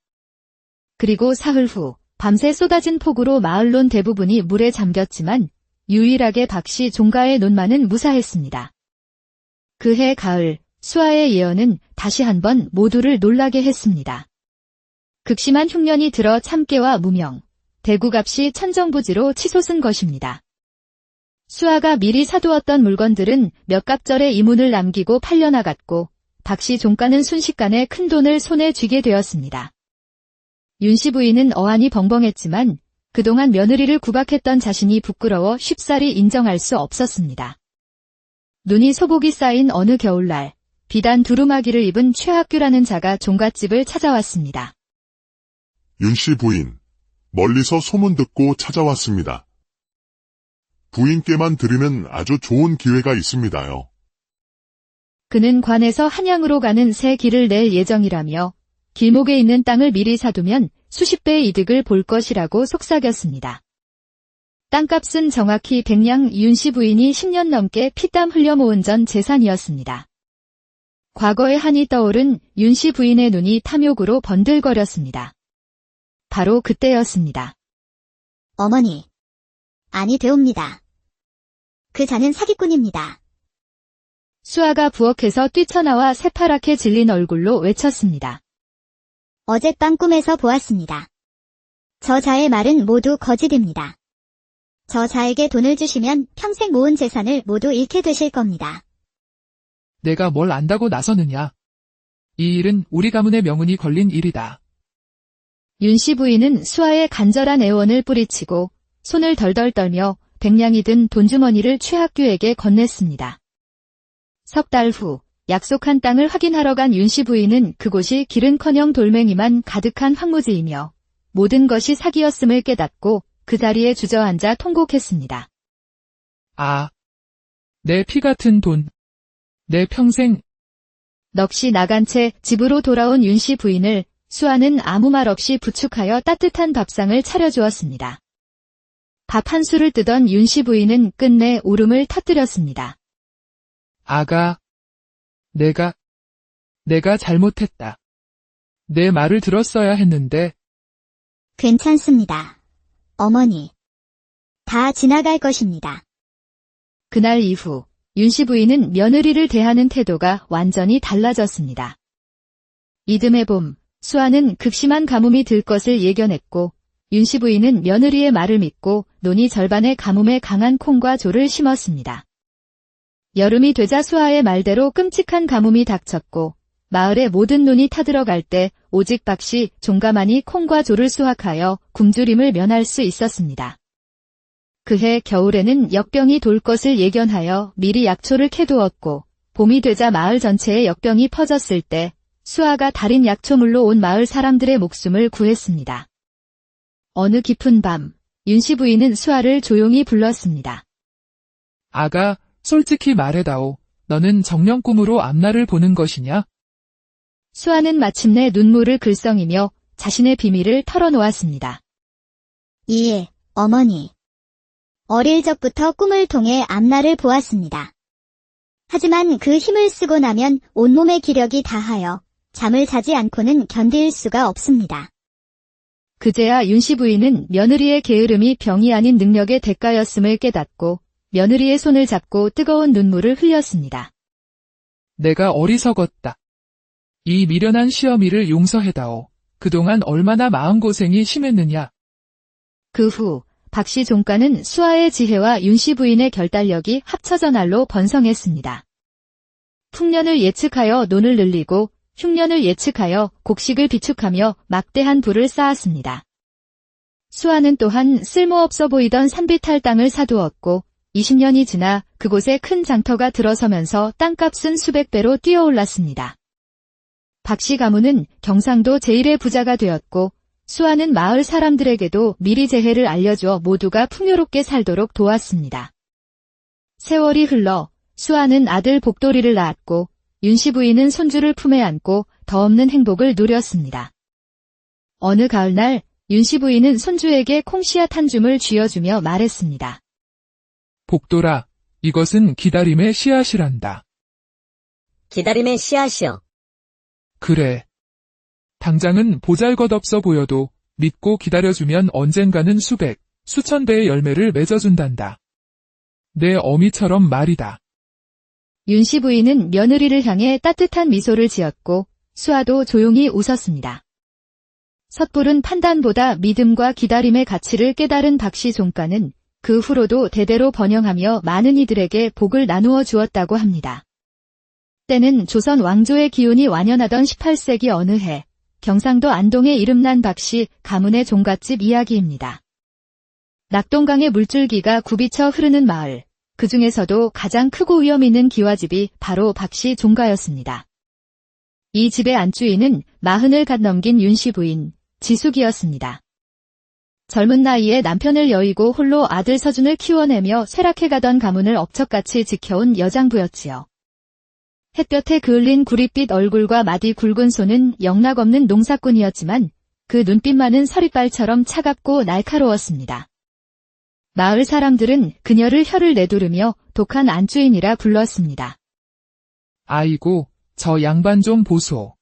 그리고 사흘 후 밤새 쏟아진 폭우로 마을론 대부분이 물에 잠겼지만 유일하게 박씨 종가의 논만은 무사했습니다. 그해 가을 수아의 예언은 다시 한번 모두를 놀라게 했습니다. 극심한 흉년이 들어 참깨와 무명, 대구값이 천정부지로 치솟은 것입니다. 수아가 미리 사두었던 물건들은 몇 갑절의 이문을 남기고 팔려나갔고 박씨 종가는 순식간에 큰 돈을 손에 쥐게 되었습니다. 윤씨 부인은 어안이 벙벙했지만 그동안 며느리를 구박했던 자신이 부끄러워 쉽사리 인정할 수 없었습니다. 눈이 소복이 쌓인 어느 겨울날 비단 두루마기를 입은 최학규라는 자가 종갓집을 찾아왔습니다. 윤씨 부인, 멀리서 소문 듣고 찾아왔습니다. 부인께만 들으면 아주 좋은 기회가 있습니다요. 그는 관에서 한양으로 가는 새 길을 낼 예정이라며 길목에 있는 땅을 미리 사두면 수십 배의 이득을 볼 것이라고 속삭였습니다. 땅값은 정확히 100냥 윤씨 부인이 10년 넘게 피땀 흘려 모은 전 재산이었습니다. 과거의 한이 떠오른 윤씨 부인의 눈이 탐욕으로 번들거렸습니다. 바로 그때였습니다. 어머니. 아니 되옵니다. 그 자는 사기꾼입니다. 수아가 부엌에서 뛰쳐나와 새파랗게 질린 얼굴로 외쳤습니다. 어젯밤 꿈에서 보았습니다. 저 자의 말은 모두 거짓입니다. 저 자에게 돈을 주시면 평생 모은 재산을 모두 잃게 되실 겁니다. 내가 뭘 안다고 나서느냐. 이 일은 우리 가문의 명운이 걸린 일이다. 윤씨 부인은 수아의 간절한 애원을 뿌리치고 손을 덜덜 떨며 100냥이 든 돈주머니를 최학규에게 건넸습니다. 석 달 후 약속한 땅을 확인하러 간 윤씨 부인은 그곳이 길은커녕 돌멩이만 가득한 황무지이며 모든 것이 사기였음을 깨닫고 그 자리에 주저앉아 통곡했습니다. 아, 내 피 같은 돈. 내 평생. 넋이 나간 채 집으로 돌아온 윤씨 부인을 수아는 아무 말 없이 부축하여 따뜻한 밥상을 차려주었습니다. 밥 한 술을 뜨던 윤씨 부인은 끝내 울음을 터뜨렸습니다. 아가. 내가 잘못했다. 내 말을 들었어야 했는데. 괜찮습니다. 어머니. 다 지나갈 것입니다. 그날 이후 윤씨 부인은 며느리를 대하는 태도가 완전히 달라졌습니다. 이듬해 봄 수아는 극심한 가뭄이 들 것을 예견했고 윤씨 부인은 며느리의 말을 믿고 논이 절반의 가뭄에 강한 콩과 조를 심었습니다. 여름이 되자 수아의 말대로 끔찍한 가뭄이 닥쳤고 마을의 모든 논이 타들어갈 때 오직 박씨 종가만이 콩과 조를 수확하여 굶주림을 면할 수 있었습니다. 그해 겨울에는 역병이 돌 것을 예견하여 미리 약초를 캐두었고 봄이 되자 마을 전체에 역병이 퍼졌을 때 수아가 달인 약초물로 온 마을 사람들의 목숨을 구했습니다. 어느 깊은 밤 윤씨 부인은 수아를 조용히 불렀습니다. 아가, 솔직히 말해다오. 너는 정령 꿈으로 앞날을 보는 것이냐? 수아는 마침내 눈물을 글썽이며 자신의 비밀을 털어놓았습니다. 예, 어머니. 어릴 적부터 꿈을 통해 앞날을 보았습니다. 하지만 그 힘을 쓰고 나면 온몸의 기력이 다하여 잠을 자지 않고는 견딜 수가 없습니다. 그제야 윤씨 부인은 며느리의 게으름이 병이 아닌 능력의 대가였음을 깨닫고 며느리의 손을 잡고 뜨거운 눈물을 흘렸습니다. 내가 어리석었다. 이 미련한 시어미를 용서해다오. 그동안 얼마나 마음고생이 심했느냐. 그 후 박씨 종가는 수아의 지혜와 윤씨 부인의 결단력이 합쳐져 날로 번성했습니다. 풍년을 예측하여 논을 늘리고 흉년을 예측하여 곡식을 비축하며 막대한 부를 쌓았습니다. 수아는 또한 쓸모없어 보이던 산비탈 땅을 사두었고 20년이 지나 그곳에 큰 장터가 들어서면서 땅값은 수백 배로 뛰어올랐습니다. 박씨 가문은 경상도 제1의 부자가 되었고 수아는 마을 사람들에게도 미리 재해를 알려주어 모두가 풍요롭게 살도록 도왔습니다. 세월이 흘러 수아는 아들 복돌이를 낳았고 윤씨 부인은 손주를 품에 안고 더 없는 행복을 누렸습니다. 어느 가을날 윤씨 부인은 손주에게 콩씨앗 한 줌을 쥐어주며 말했습니다. 복돌아, 이것은 기다림의 씨앗이란다. 기다림의 씨앗이여. 그래. 당장은 보잘것없어 보여도 믿고 기다려주면 언젠가는 수백, 수천 배의 열매를 맺어준단다. 내 어미처럼 말이다. 윤씨 부인은 며느리를 향해 따뜻한 미소를 지었고 수아도 조용히 웃었습니다. 섣부른 판단보다 믿음과 기다림의 가치를 깨달은 박씨 종가는 그 후로도 대대로 번영하며 많은 이들에게 복을 나누어 주었다고 합니다. 때는 조선 왕조의 기운이 완연하던 18세기 어느 해, 경상도 안동에 이름난 박씨 가문의 종갓집 이야기입니다. 낙동강의 물줄기가 굽이쳐 흐르는 마을, 그 중에서도 가장 크고 위험 있는 기와집이 바로 박씨 종가였습니다. 이 집의 안주인은 40을 갓 넘긴 윤씨 부인, 지숙이었습니다. 젊은 나이에 남편을 여의고 홀로 아들 서준을 키워내며 쇠락해가던 가문을 억척같이 지켜온 여장부였지요. 햇볕에 그을린 구릿빛 얼굴과 마디 굵은 손은 영락없는 농사꾼이었지만 그 눈빛만은 서리빨처럼 차갑고 날카로웠습니다. 마을 사람들은 그녀를 혀를 내두르며 독한 안주인이라 불렀습니다. 아이고, 저 양반 좀 보소.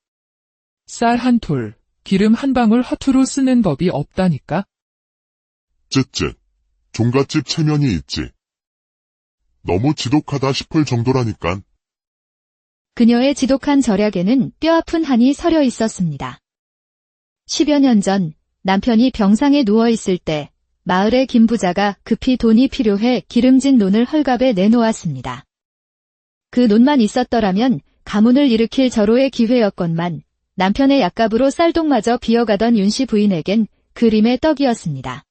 쌀 한 톨, 기름 한 방울 허투루 쓰는 법이 없다니까? 쯧쯧. 종갓집 체면이 있지. 너무 지독하다 싶을 정도라니깐. 그녀의 지독한 절약에는 뼈아픈 한이 서려 있었습니다. 10여 년 전 남편이 병상에 누워있을 때 마을의 김부자가 급히 돈이 필요해 기름진 논을 헐갑에 내놓았습니다. 그 논만 있었더라면 가문을 일으킬 절호의 기회였건만 남편의 약값으로 쌀독마저 비어가던 윤씨 부인에겐 그림의 떡이었습니다.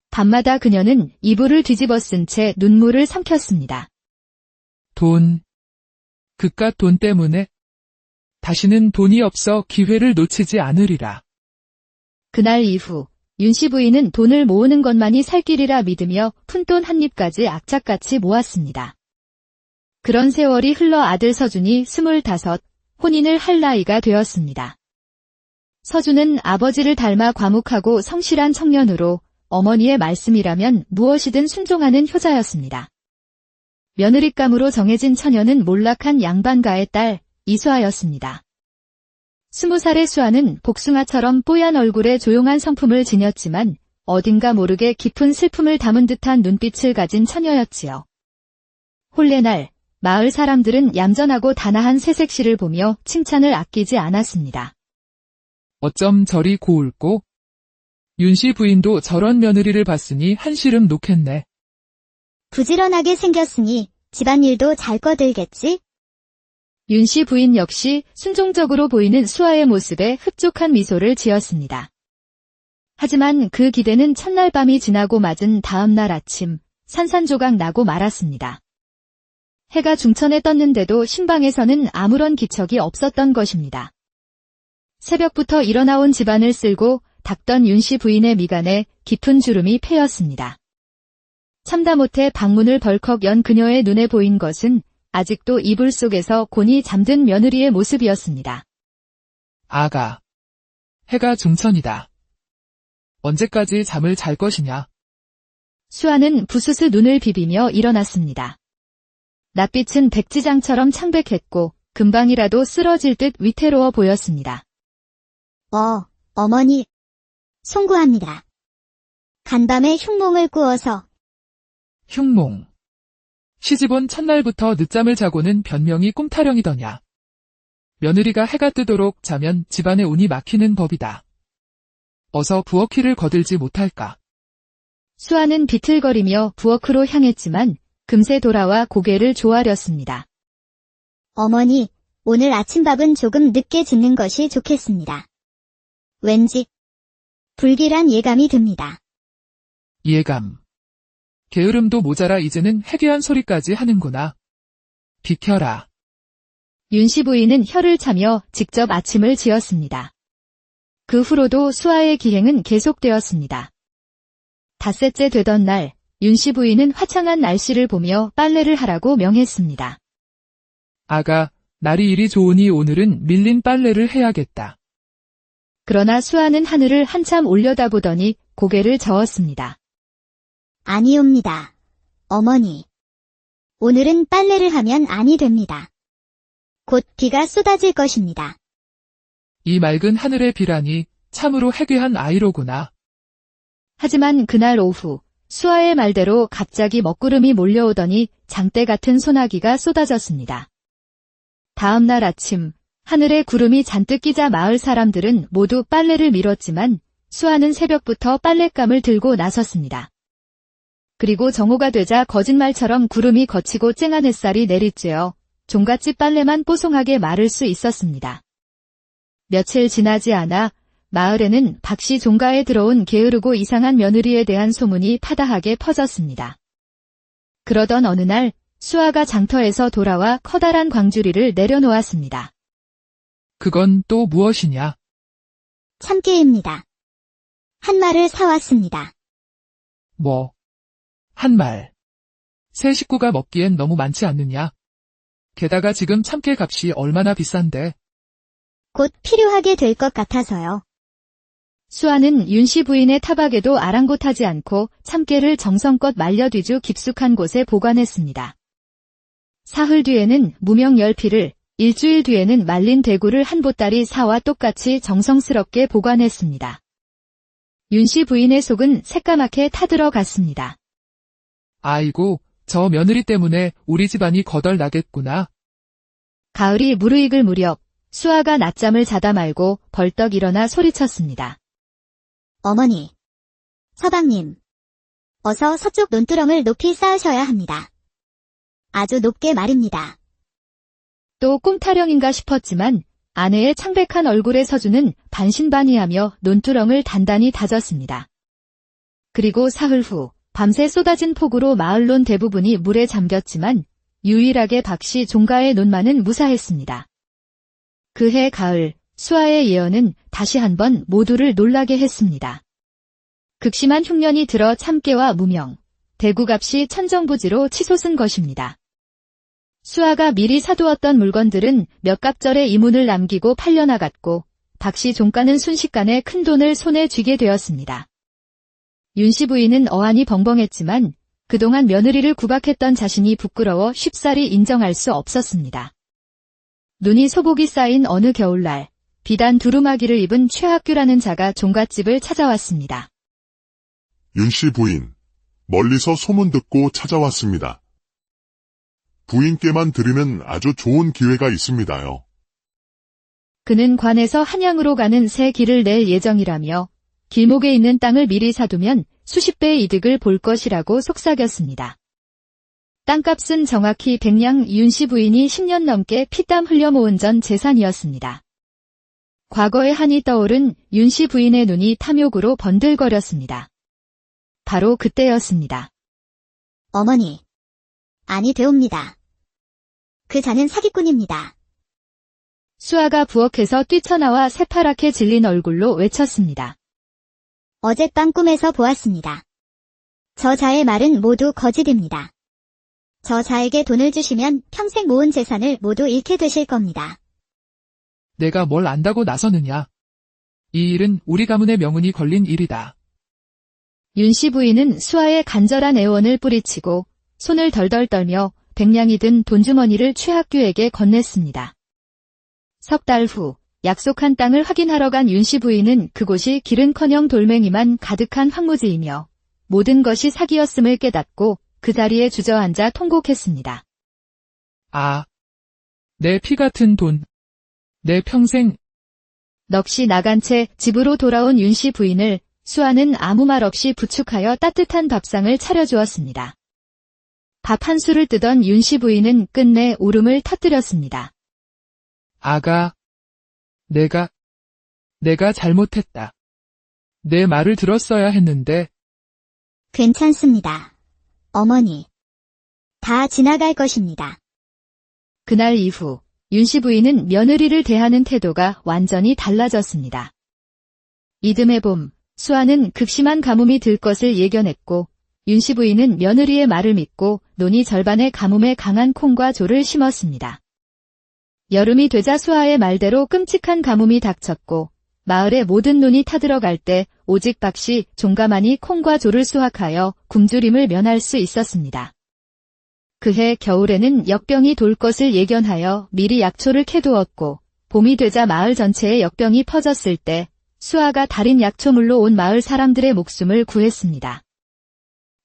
밤마다 그녀는 이불을 뒤집어 쓴 채 눈물을 삼켰습니다. 돈. 그깟 돈 때문에? 다시는 돈이 없어 기회를 놓치지 않으리라. 그날 이후 윤씨 부인은 돈을 모으는 것만이 살 길이라 믿으며 푼돈 한 입까지 악착같이 모았습니다. 그런 세월이 흘러 아들 서준이 25, 혼인을 할 나이가 되었습니다. 서준은 아버지를 닮아 과묵하고 성실한 청년으로 어머니의 말씀이라면 무엇이든 순종하는 효자였습니다. 며느리감으로 정해진 처녀는 몰락한 양반가의 딸 이수아였습니다. 20살의 수아는 복숭아처럼 뽀얀 얼굴에 조용한 성품을 지녔지만 어딘가 모르게 깊은 슬픔을 담은 듯한 눈빛을 가진 처녀였지요. 혼례날 마을 사람들은 얌전하고 단아한 새색시를 보며 칭찬을 아끼지 않았습니다. 어쩜 저리 고울꼬? 윤씨 부인도 저런 며느리를 봤으니 한시름 놓겠네. 부지런하게 생겼으니 집안일도 잘 거들겠지? 윤씨 부인 역시 순종적으로 보이는 수아의 모습에 흡족한 미소를 지었습니다. 하지만 그 기대는 첫날 밤이 지나고 맞은 다음 날 아침 산산조각 나고 말았습니다. 해가 중천에 떴는데도 신방에서는 아무런 기척이 없었던 것입니다. 새벽부터 일어나온 집안을 쓸고 닦던 윤씨 부인의 미간에 깊은 주름이 패였습니다. 참다 못해 방문을 벌컥 연 그녀의 눈에 보인 것은 아직도 이불 속에서 곤히 잠든 며느리의 모습이었습니다. 아가. 해가 중천이다. 언제까지 잠을 잘 것이냐? 수아는 부스스 눈을 비비며 일어났습니다. 낯빛은 백지장처럼 창백했고 금방이라도 쓰러질 듯 위태로워 보였습니다. 어머니. 송구합니다. 간밤에 흉몽을 꾸어서. 흉몽. 시집온 첫날부터 늦잠을 자고는 변명이 꿈타령이더냐. 며느리가 해가 뜨도록 자면 집안의 운이 막히는 법이다. 어서 부엌길을 거들지 못할까. 수아는 비틀거리며 부엌으로 향했지만 금세 돌아와 고개를 조아렸습니다. 어머니, 오늘 아침밥은 조금 늦게 짓는 것이 좋겠습니다. 왠지 불길한 예감이 듭니다. 예감. 게으름도 모자라 이제는 해괴한 소리까지 하는구나. 비켜라. 윤씨 부인은 혀를 차며 직접 아침을 지었습니다. 그 후로도 수아의 기행은 계속되었습니다. 닷새째 되던 날, 윤씨 부인은 화창한 날씨를 보며 빨래를 하라고 명했습니다. 아가, 날이 이리 좋으니 오늘은 밀린 빨래를 해야겠다. 그러나 수아는 하늘을 한참 올려다보더니 고개를 저었습니다. 아니옵니다. 어머니. 오늘은 빨래를 하면 아니 됩니다. 곧 비가 쏟아질 것입니다. 이 맑은 하늘의 비라니 참으로 해괴한 아이로구나. 하지만 그날 오후 수아의 말대로 갑자기 먹구름이 몰려오더니 장대 같은 소나기가 쏟아졌습니다. 다음 날 아침 하늘에 구름이 잔뜩 끼자 마을 사람들은 모두 빨래를 미뤘지만 수아는 새벽부터 빨랫감을 들고 나섰습니다. 그리고 정오가 되자 거짓말처럼 구름이 걷히고 쨍한 햇살이 내리쬐어 종갓집 빨래만 뽀송하게 마를 수 있었습니다. 며칠 지나지 않아 마을에는 박씨 종가에 들어온 게으르고 이상한 며느리에 대한 소문이 파다하게 퍼졌습니다. 그러던 어느 날 수아가 장터에서 돌아와 커다란 광주리를 내려놓았습니다. 그건 또 무엇이냐? 참깨입니다. 한 말을 사왔습니다. 뭐? 한 말. 세 식구가 먹기엔 너무 많지 않느냐? 게다가 지금 참깨 값이 얼마나 비싼데? 곧 필요하게 될 것 같아서요. 수아는 윤씨 부인의 타박에도 아랑곳하지 않고 참깨를 정성껏 말려뒤주 깊숙한 곳에 보관했습니다. 사흘 뒤에는 무명 10피를, 일주일 뒤에는 말린 대구를 한 보따리 사와 똑같이 정성스럽게 보관했습니다. 윤씨 부인의 속은 새까맣게 타들어갔습니다. 아이고, 저 며느리 때문에 우리 집안이 거덜나겠구나. 가을이 무르익을 무렵 수아가 낮잠을 자다 말고 벌떡 일어나 소리쳤습니다. 어머니, 서방님, 어서 서쪽 논두렁을 높이 쌓으셔야 합니다. 아주 높게 말입니다. 또 꿈타령인가 싶었지만 아내의 창백한 얼굴에 서주는 반신반의하며 논두렁을 단단히 다졌습니다. 그리고 사흘 후 밤새 쏟아진 폭우로 마을론 대부분이 물에 잠겼지만 유일하게 박씨 종가의 논만은 무사했습니다. 그해 가을 수아의 예언은 다시 한번 모두를 놀라게 했습니다. 극심한 흉년이 들어 참깨와 무명, 대구값이 천정부지로 치솟은 것입니다. 수아가 미리 사두었던 물건들은 몇 갑절의 이문을 남기고 팔려나갔고 박씨 종가는 순식간에 큰 돈을 손에 쥐게 되었습니다. 윤씨 부인은 어안이 벙벙했지만 그동안 며느리를 구박했던 자신이 부끄러워 쉽사리 인정할 수 없었습니다. 눈이 소복이 쌓인 어느 겨울날 비단 두루마기를 입은 최학규라는 자가 종갓집을 찾아왔습니다. 윤씨 부인, 멀리서 소문 듣고 찾아왔습니다. 부인께만 드리는 아주 좋은 기회가 있습니다요. 그는 관에서 한양으로 가는 새 길을 낼 예정이라며 길목에 있는 땅을 미리 사두면 수십 배의 이득을 볼 것이라고 속삭였습니다. 땅값은 정확히 100냥 윤씨 부인이 10년 넘게 피땀 흘려 모은 전 재산이었습니다. 과거의 한이 떠오른 윤씨 부인의 눈이 탐욕으로 번들거렸습니다. 바로 그때였습니다. 어머니, 아니 되옵니다. 그 자는 사기꾼입니다. 수아가 부엌에서 뛰쳐나와 새파랗게 질린 얼굴로 외쳤습니다. 어젯밤 꿈에서 보았습니다. 저 자의 말은 모두 거짓입니다. 저 자에게 돈을 주시면 평생 모은 재산을 모두 잃게 되실 겁니다. 내가 뭘 안다고 나서느냐. 이 일은 우리 가문의 명운이 걸린 일이다. 윤씨 부인은 수아의 간절한 애원을 뿌리치고 손을 덜덜 떨며 100냥이 든 돈주머니를 최학규에게 건넸습니다. 석 달 후 약속한 땅을 확인하러 간 윤씨 부인은 그곳이 길은커녕 돌멩이만 가득한 황무지이며 모든 것이 사기였음을 깨닫고 그 자리에 주저앉아 통곡했습니다. 아, 내 피 같은 돈. 내 평생. 넋이 나간 채 집으로 돌아온 윤씨 부인을 수아는 아무 말 없이 부축하여 따뜻한 밥상을 차려주었습니다. 밥 한 술을 뜨던 윤씨 부인은 끝내 울음을 터뜨렸습니다. 아가, 내가 잘못했다. 내 말을 들었어야 했는데. 괜찮습니다. 어머니. 다 지나갈 것입니다. 그날 이후 윤씨 부인은 며느리를 대하는 태도가 완전히 달라졌습니다. 이듬해 봄 수아는 극심한 가뭄이 들 것을 예견했고 윤씨 부인은 며느리의 말을 믿고 논이 절반의 가뭄에 강한 콩과 조를 심었습니다. 여름이 되자 수아의 말대로 끔찍한 가뭄이 닥쳤고 마을의 모든 논이 타들어갈 때 오직 박씨 종가만이 콩과 조를 수확하여 굶주림을 면할 수 있었습니다. 그해 겨울에는 역병이 돌 것을 예견하여 미리 약초를 캐두었고, 봄이 되자 마을 전체에 역병이 퍼졌을 때 수아가 달인 약초물로 온 마을 사람들의 목숨을 구했습니다.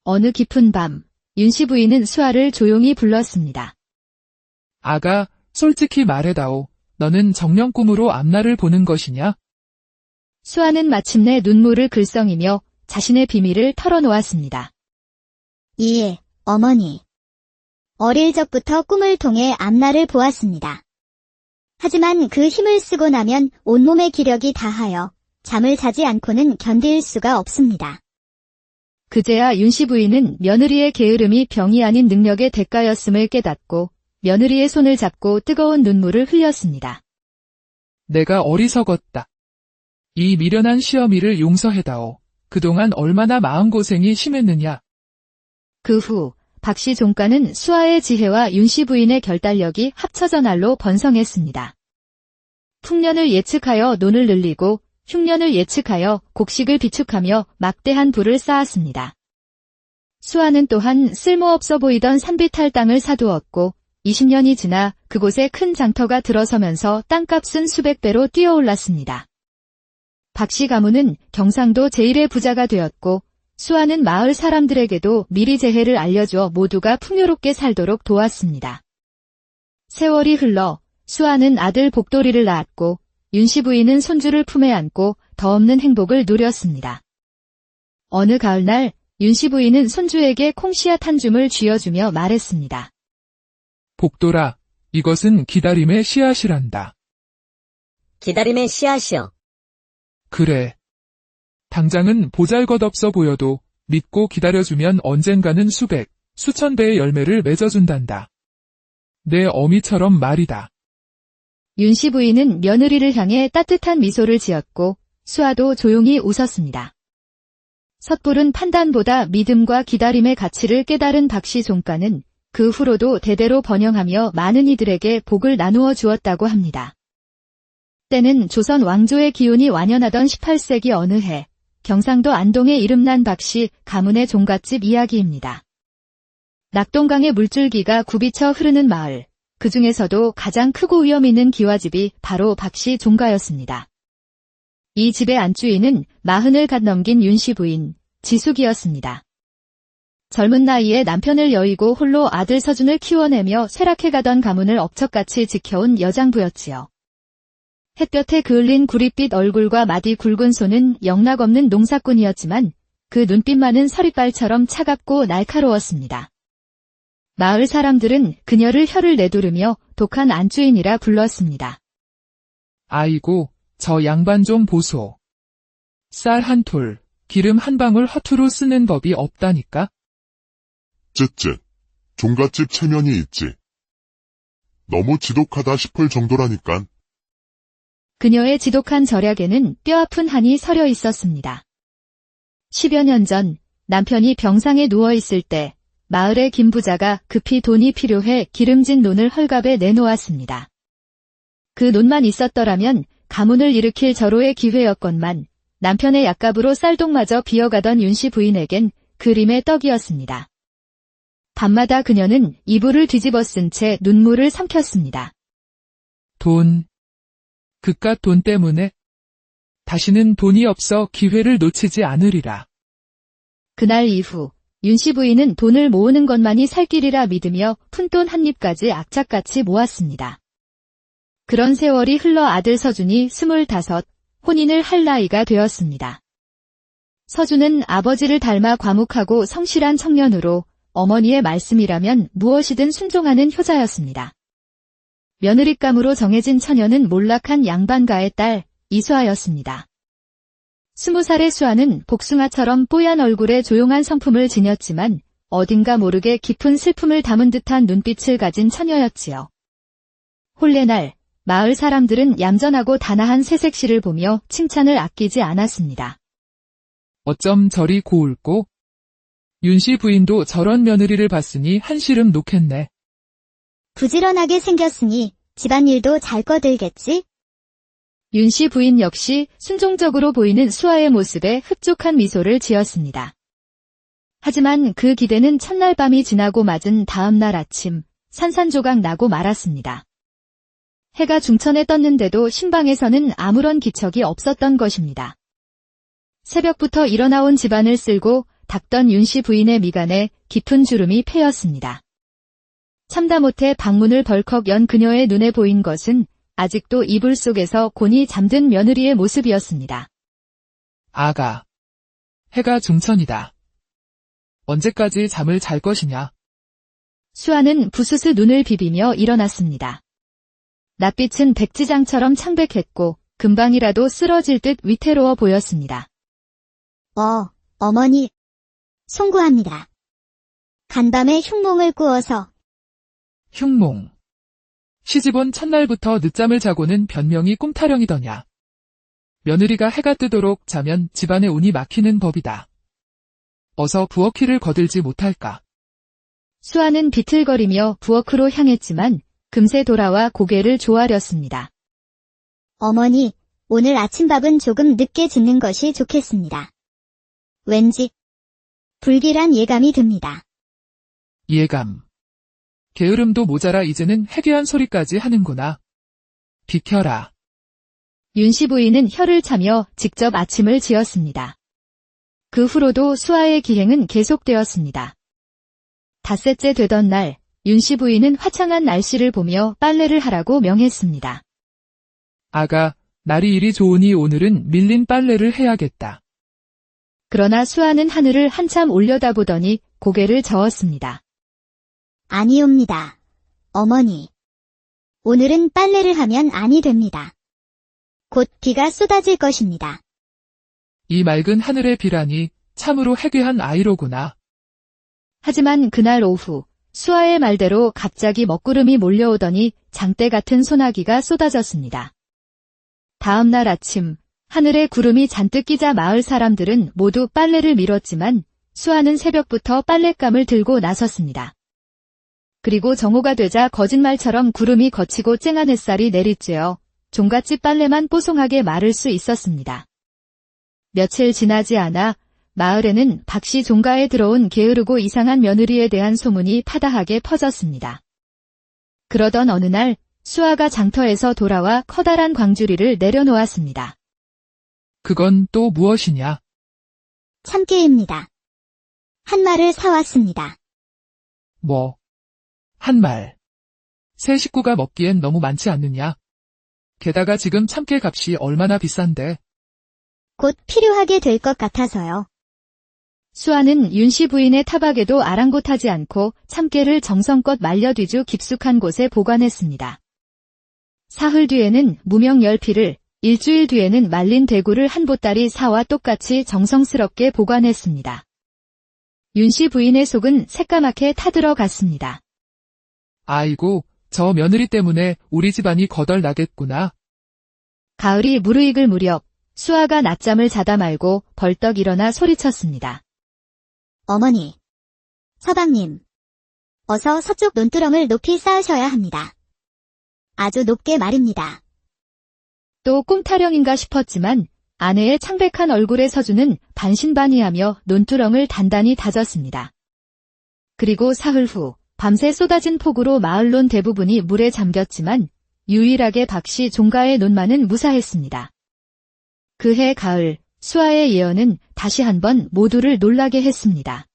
어느 깊은 밤, 윤씨 부인은 수아를 조용히 불렀습니다. 아가, 솔직히 말해다오. 너는 정령 꿈으로 앞날을 보는 것이냐? 수아는 마침내 눈물을 글썽이며 자신의 비밀을 털어놓았습니다. 예, 어머니. 어릴 적부터 꿈을 통해 앞날을 보았습니다. 하지만 그 힘을 쓰고 나면 온몸의 기력이 다하여 잠을 자지 않고는 견딜 수가 없습니다. 그제야 윤씨 부인은 며느리의 게으름이 병이 아닌 능력의 대가였음을 깨닫고 며느리의 손을 잡고 뜨거운 눈물을 흘렸습니다. 내가 어리석었다. 이 미련한 시어미를 용서해다오. 그동안 얼마나 마음고생이 심했느냐. 그 후 박씨 종가는 수아의 지혜와 윤씨 부인의 결단력이 합쳐져 날로 번성했습니다. 풍년을 예측하여 논을 늘리고 흉년을 예측하여 곡식을 비축하며 막대한 부를 쌓았습니다. 수아는 또한 쓸모없어 보이던 산비탈 땅을 사두었고 20년이 지나 그곳에 큰 장터가 들어서면서 땅값은 수백 배로 뛰어올랐습니다. 박씨 가문은 경상도 제1의 부자가 되었고 수아는 마을 사람들에게도 미리 재해를 알려주어 모두가 풍요롭게 살도록 도왔습니다. 세월이 흘러 수아는 아들 복돌이를 낳았고 윤씨 부인은 손주를 품에 안고 더 없는 행복을 누렸습니다. 어느 가을날 윤씨 부인은 손주에게 콩씨앗 한 줌을 쥐어주며 말했습니다. 복돌아, 이것은 기다림의 씨앗이란다. 기다림의 씨앗이여. 그래. 당장은 보잘것없어 보여도 믿고 기다려주면 언젠가는 수백, 수천 배의 열매를 맺어준단다. 내 어미처럼 말이다. 윤씨 부인은 며느리를 향해 따뜻한 미소를 지었고 수아도 조용히 웃었습니다. 섣부른 판단보다 믿음과 기다림의 가치를 깨달은 박씨 종가는 그 후로도 대대로 번영하며 많은 이들에게 복을 나누어 주었다고 합니다. 때는 조선 왕조의 기운이 완연하던 18세기 어느 해, 경상도 안동에 이름난 박씨 가문의 종갓집 이야기입니다. 낙동강의 물줄기가 굽이쳐 흐르는 마을, 그 중에서도 가장 크고 위험 있는 기와집이 바로 박씨 종가였습니다. 이 집의 안주인은 40을 갓 넘긴 윤씨 부인, 지숙이었습니다. 젊은 나이에 남편을 여의고 홀로 아들 서준을 키워내며 쇠락해가던 가문을 억척같이 지켜온 여장부였지요. 햇볕에 그을린 구릿빛 얼굴과 마디 굵은 손은 영락없는 농사꾼이었지만 그 눈빛만은 서리빨처럼 차갑고 날카로웠습니다. 마을 사람들은 그녀를 혀를 내두르며 독한 안주인이라 불렀습니다. 아이고, 저 양반 좀 보소. 쌀 한 톨, 기름 한 방울 허투루 쓰는 법이 없다니까? 쯧쯧. 종갓집 체면이 있지. 너무 지독하다 싶을 정도라니깐. 그녀의 지독한 절약에는 뼈아픈 한이 서려 있었습니다. 10여 년 전 남편이 병상에 누워있을 때 마을의 김부자가 급히 돈이 필요해 기름진 논을 헐갑에 내놓았습니다. 그 논만 있었더라면 가문을 일으킬 절호의 기회였건만 남편의 약값으로 쌀독마저 비어가던 윤씨 부인에겐 그림의 떡이었습니다. 밤마다 그녀는 이불을 뒤집어 쓴 채 눈물을 삼켰습니다. 돈. 그깟 돈 때문에 다시는 돈이 없어 기회를 놓치지 않으리라. 그날 이후 윤씨 부인은 돈을 모으는 것만이 살 길이라 믿으며 푼돈 한 입까지 악착같이 모았습니다. 그런 세월이 흘러 아들 서준이 25, 혼인을 할 나이가 되었습니다. 서준은 아버지를 닮아 과묵하고 성실한 청년으로 어머니의 말씀이라면 무엇이든 순종하는 효자였습니다. 며느리감으로 정해진 처녀는 몰락한 양반가의 딸 이수아였습니다. 20살의 수아는 복숭아처럼 뽀얀 얼굴에 조용한 성품을 지녔지만 어딘가 모르게 깊은 슬픔을 담은 듯한 눈빛을 가진 처녀였지요. 혼례날 마을 사람들은 얌전하고 단아한 새색시를 보며 칭찬을 아끼지 않았습니다. 어쩜 저리 고울꼬? 윤씨 부인도 저런 며느리를 봤으니 한시름 놓겠네. 부지런하게 생겼으니 집안일도 잘 거들겠지? 윤씨 부인 역시 순종적으로 보이는 수아의 모습에 흡족한 미소를 지었습니다. 하지만 그 기대는 첫날 밤이 지나고 맞은 다음 날 아침 산산조각 나고 말았습니다. 해가 중천에 떴는데도 신방에서는 아무런 기척이 없었던 것입니다. 새벽부터 일어나온 집안을 쓸고 닦던 윤씨 부인의 미간에 깊은 주름이 패였습니다. 참다 못해 방문을 벌컥 연 그녀의 눈에 보인 것은 아직도 이불 속에서 곤히 잠든 며느리의 모습이었습니다. 아가. 해가 중천이다. 언제까지 잠을 잘 것이냐? 수아는 부스스 눈을 비비며 일어났습니다. 낯빛은 백지장처럼 창백했고 금방이라도 쓰러질 듯 위태로워 보였습니다. 어머니. 송구합니다. 간밤에 흉몽을 꾸어서. 흉몽. 시집온 첫날부터 늦잠을 자고는 변명이 꿈타령이더냐. 며느리가 해가 뜨도록 자면 집안에 운이 막히는 법이다. 어서 부엌길을 거들지 못할까. 수아는 비틀거리며 부엌으로 향했지만 금세 돌아와 고개를 조아렸습니다. 어머니, 오늘 아침밥은 조금 늦게 짓는 것이 좋겠습니다. 왠지 불길한 예감이 듭니다. 예감. 게으름도 모자라 이제는 해괴한 소리까지 하는구나. 비켜라. 윤씨 부인은 혀를 차며 직접 아침을 지었습니다. 그 후로도 수아의 기행은 계속되었습니다. 닷새째 되던 날, 윤씨 부인은 화창한 날씨를 보며 빨래를 하라고 명했습니다. 아가, 날이 이리 좋으니 오늘은 밀린 빨래를 해야겠다. 그러나 수아는 하늘을 한참 올려다보더니 고개를 저었습니다. 아니옵니다. 어머니. 오늘은 빨래를 하면 아니 됩니다. 곧 비가 쏟아질 것입니다. 이 맑은 하늘의 비라니 참으로 해괴한 아이로구나. 하지만 그날 오후 수아의 말대로 갑자기 먹구름이 몰려오더니 장대 같은 소나기가 쏟아졌습니다. 다음 날 아침 하늘에 구름이 잔뜩 끼자 마을 사람들은 모두 빨래를 밀었지만 수아는 새벽부터 빨랫감을 들고 나섰습니다. 그리고 정오가 되자 거짓말처럼 구름이 걷히고 쨍한 햇살이 내리쬐어 종갓집 빨래만 뽀송하게 마를 수 있었습니다. 며칠 지나지 않아 마을에는 박씨 종가에 들어온 게으르고 이상한 며느리에 대한 소문이 파다하게 퍼졌습니다. 그러던 어느 날 수아가 장터에서 돌아와 커다란 광주리를 내려놓았습니다. 그건 또 무엇이냐? 참깨입니다. 한 말을 사왔습니다. 뭐? 한 말. 세 식구가 먹기엔 너무 많지 않느냐? 게다가 지금 참깨 값이 얼마나 비싼데? 곧 필요하게 될 것 같아서요. 수아는 윤씨 부인의 타박에도 아랑곳하지 않고 참깨를 정성껏 말려뒤주 깊숙한 곳에 보관했습니다. 사흘 뒤에는 무명 10피를, 일주일 뒤에는 말린 대구를 한 보따리 사와 똑같이 정성스럽게 보관했습니다. 윤씨 부인의 속은 새까맣게 타들어갔습니다. 아이고, 저 며느리 때문에 우리 집안이 거덜나겠구나. 가을이 무르익을 무렵 수아가 낮잠을 자다 말고 벌떡 일어나 소리쳤습니다. 어머니. 서방님. 어서 서쪽 논두렁을 높이 쌓으셔야 합니다. 아주 높게 말입니다. 또 꿈타령인가 싶었지만 아내의 창백한 얼굴에 서주는 반신반의하며 논두렁을 단단히 다졌습니다. 그리고 사흘 후 밤새 쏟아진 폭우로 마을론 대부분이 물에 잠겼지만 유일하게 박씨 종가의 논만은 무사했습니다. 그해 가을 수아의 예언은 다시 한번 모두를 놀라게 했습니다.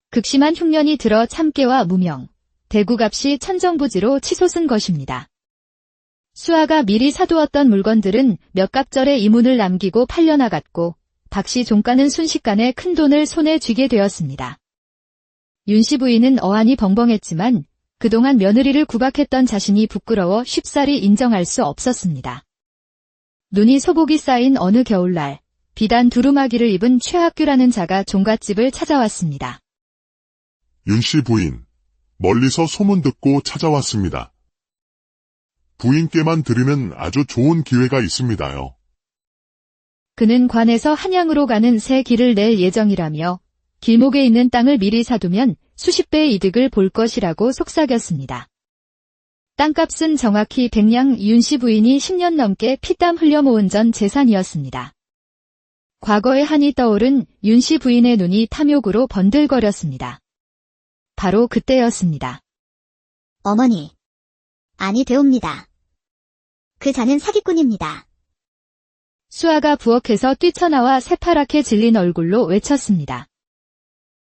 극심한 흉년이 들어 참깨와 무명, 대구값이 천정부지로 치솟은 것입니다. 수아가 미리 사두었던 물건들은 몇 갑절의 이문을 남기고 팔려나갔고 박씨 종가는 순식간에 큰 돈을 손에 쥐게 되었습니다. 윤씨 부인은 어안이 벙벙했지만 그동안 며느리를 구박했던 자신이 부끄러워 쉽사리 인정할 수 없었습니다. 눈이 소복이 쌓인 어느 겨울날 비단 두루마기를 입은 최학규라는 자가 종갓집을 찾아왔습니다. 윤씨 부인, 멀리서 소문 듣고 찾아왔습니다. 부인께만 드리는 아주 좋은 기회가 있습니다요. 그는 관에서 한양으로 가는 새 길을 낼 예정이라며 길목에 있는 땅을 미리 사두면 수십 배의 이득을 볼 것이라고 속삭였습니다. 땅값은 정확히 100냥 윤씨 부인이 10년 넘게 피땀 흘려 모은 전 재산이었습니다. 과거의 한이 떠오른 윤씨 부인의 눈이 탐욕으로 번들거렸습니다. 바로 그때였습니다. 어머니. 아니 되옵니다. 그 자는 사기꾼입니다. 수아가 부엌에서 뛰쳐나와 새파랗게 질린 얼굴로 외쳤습니다.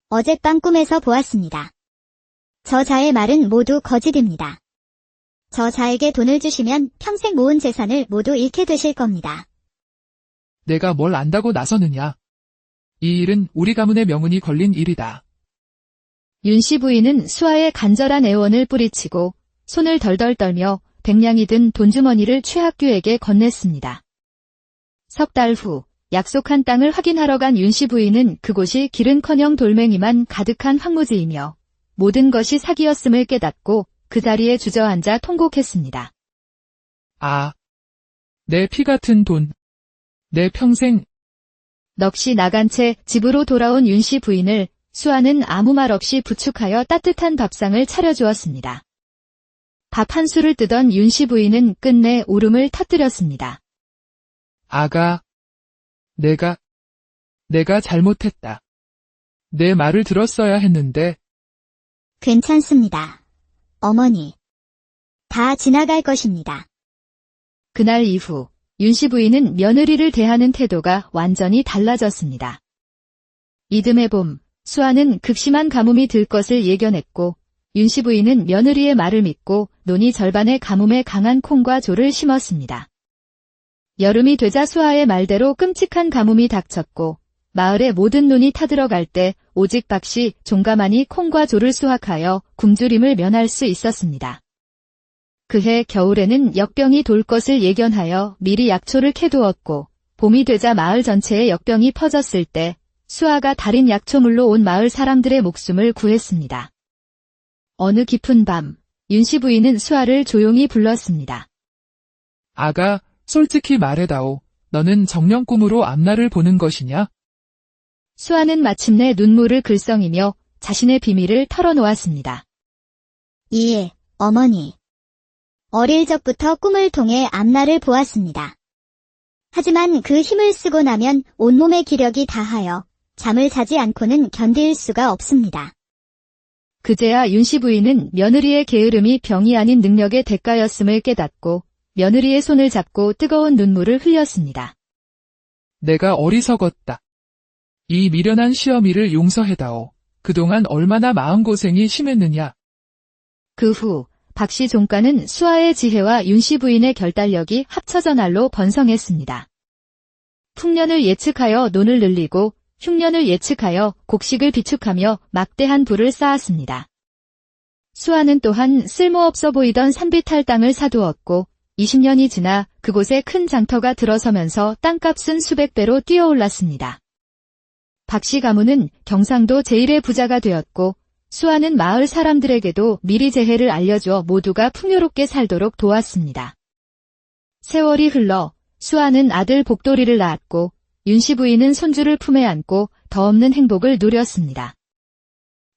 어젯밤 꿈에서 보았습니다. 저 자의 말은 모두 거짓입니다. 저 자에게 돈을 주시면 평생 모은 재산을 모두 잃게 되실 겁니다. 내가 뭘 안다고 나서느냐. 이 일은 우리 가문의 명운이 걸린 일이다. 윤씨 부인은 수아의 간절한 애원을 뿌리치고 손을 덜덜 떨며 100냥이 든 돈주머니를 최학규에게 건넸습니다. 석 달 후 약속한 땅을 확인하러 간 윤씨 부인은 그곳이 길은커녕 돌멩이만 가득한 황무지이며 모든 것이 사기였음을 깨닫고 그 자리에 주저앉아 통곡했습니다. 아, 내 피 같은 돈. 내 평생. 넋이 나간 채 집으로 돌아온 윤씨 부인을 수아는 아무 말 없이 부축하여 따뜻한 밥상을 차려주었습니다. 밥 한 술을 뜨던 윤씨 부인은 끝내 울음을 터뜨렸습니다. 아가. 내가 잘못했다. 내 말을 들었어야 했는데. 괜찮습니다. 어머니. 다 지나갈 것입니다. 그날 이후 윤씨 부인은 며느리를 대하는 태도가 완전히 달라졌습니다. 이듬해 봄, 수아는 극심한 가뭄이 들 것을 예견했고 윤씨 부인은 며느리의 말을 믿고 논이 절반의 가뭄에 강한 콩과 조를 심었습니다. 여름이 되자 수아의 말대로 끔찍한 가뭄이 닥쳤고 마을의 모든 논이 타들어갈 때 오직 박씨 종가만이 콩과 조를 수확하여 굶주림을 면할 수 있었습니다. 그해 겨울에는 역병이 돌 것을 예견하여 미리 약초를 캐두었고 봄이 되자 마을 전체에 역병이 퍼졌을 때 수아가 달인 약초물로 온 마을 사람들의 목숨을 구했습니다. 어느 깊은 밤, 윤씨 부인은 수아를 조용히 불렀습니다. 아가, 솔직히 말해다오. 너는 정령 꿈으로 앞날을 보는 것이냐? 수아는 마침내 눈물을 글썽이며 자신의 비밀을 털어놓았습니다. 예, 어머니. 어릴 적부터 꿈을 통해 앞날을 보았습니다. 하지만 그 힘을 쓰고 나면 온몸의 기력이 다하여 잠을 자지 않고는 견딜 수가 없습니다. 그제야 윤씨 부인은 며느리의 게으름이 병이 아닌 능력의 대가였음을 깨닫고 며느리의 손을 잡고 뜨거운 눈물을 흘렸습니다. 내가 어리석었다. 이 미련한 시어미를 용서해다오. 그동안 얼마나 마음고생이 심했느냐. 그 후 박씨 종가는 수아의 지혜와 윤씨 부인의 결단력이 합쳐져 날로 번성했습니다. 풍년을 예측하여 논을 늘리고 흉년을 예측하여 곡식을 비축하며 막대한 부를 쌓았습니다. 수아는 또한 쓸모없어 보이던 산비탈 땅을 사두었고 20년이 지나 그곳에 큰 장터가 들어서면서 땅값은 수백 배로 뛰어올랐습니다. 박씨 가문은 경상도 제1의 부자가 되었고 수아는 마을 사람들에게도 미리 재해를 알려주어 모두가 풍요롭게 살도록 도왔습니다. 세월이 흘러 수아는 아들 복돌이를 낳았고 윤씨 부인은 손주를 품에 안고 더 없는 행복을 누렸습니다.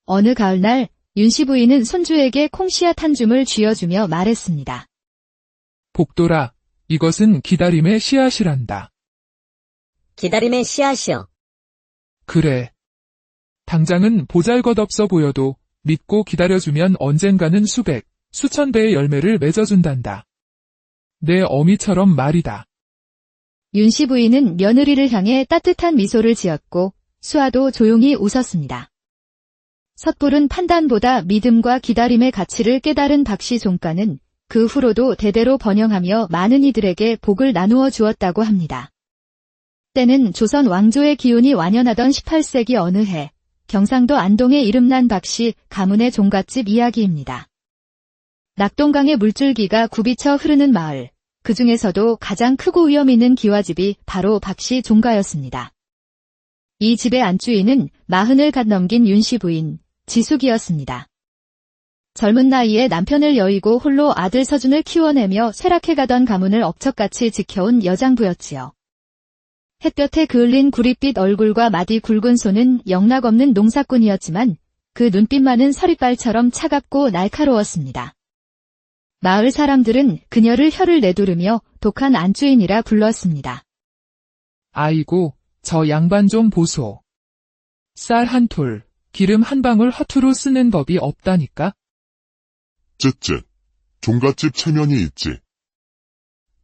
어느 가을날 윤씨 부인은 손주에게 콩씨앗 한 줌을 쥐어주며 말했습니다. 복돌아, 이것은 기다림의 씨앗이란다. 기다림의 씨앗이요. 그래. 당장은 보잘것없어 보여도 믿고 기다려주면 언젠가는 수백, 수천 배의 열매를 맺어준단다. 내 어미처럼 말이다. 윤씨 부인은 며느리를 향해 따뜻한 미소를 지었고 수아도 조용히 웃었습니다. 섣부른 판단보다 믿음과 기다림의 가치를 깨달은 박씨 종가는 그 후로도 대대로 번영하며 많은 이들에게 복을 나누어 주었다고 합니다. 때는 조선 왕조의 기운이 완연하던 18세기 어느 해 경상도 안동에 이름난 박씨 가문의 종갓집 이야기입니다. 낙동강의 물줄기가 굽이쳐 흐르는 마을, 그 중에서도 가장 크고 위험 있는 기와집이 바로 박씨 종가였습니다. 이 집의 안주인은 40을 갓 넘긴 윤씨 부인, 지숙이었습니다. 젊은 나이에 남편을 여의고 홀로 아들 서준을 키워내며 쇠락해가던 가문을 억척같이 지켜온 여장부였지요. 햇볕에 그을린 구릿빛 얼굴과 마디 굵은 손은 영락없는 농사꾼이었지만 그 눈빛만은 서리발처럼 차갑고 날카로웠습니다. 마을 사람들은 그녀를 혀를 내두르며 독한 안주인이라 불렀습니다. 아이고, 저 양반 좀 보소. 쌀 한 톨, 기름 한 방울 허투루 쓰는 법이 없다니까? 쯧쯧. 종갓집 체면이 있지.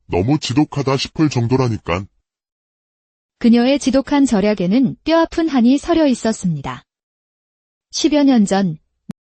너무 지독하다 싶을 정도라니깐. 그녀의 지독한 절약에는 뼈아픈 한이 서려 있었습니다. 10여 년 전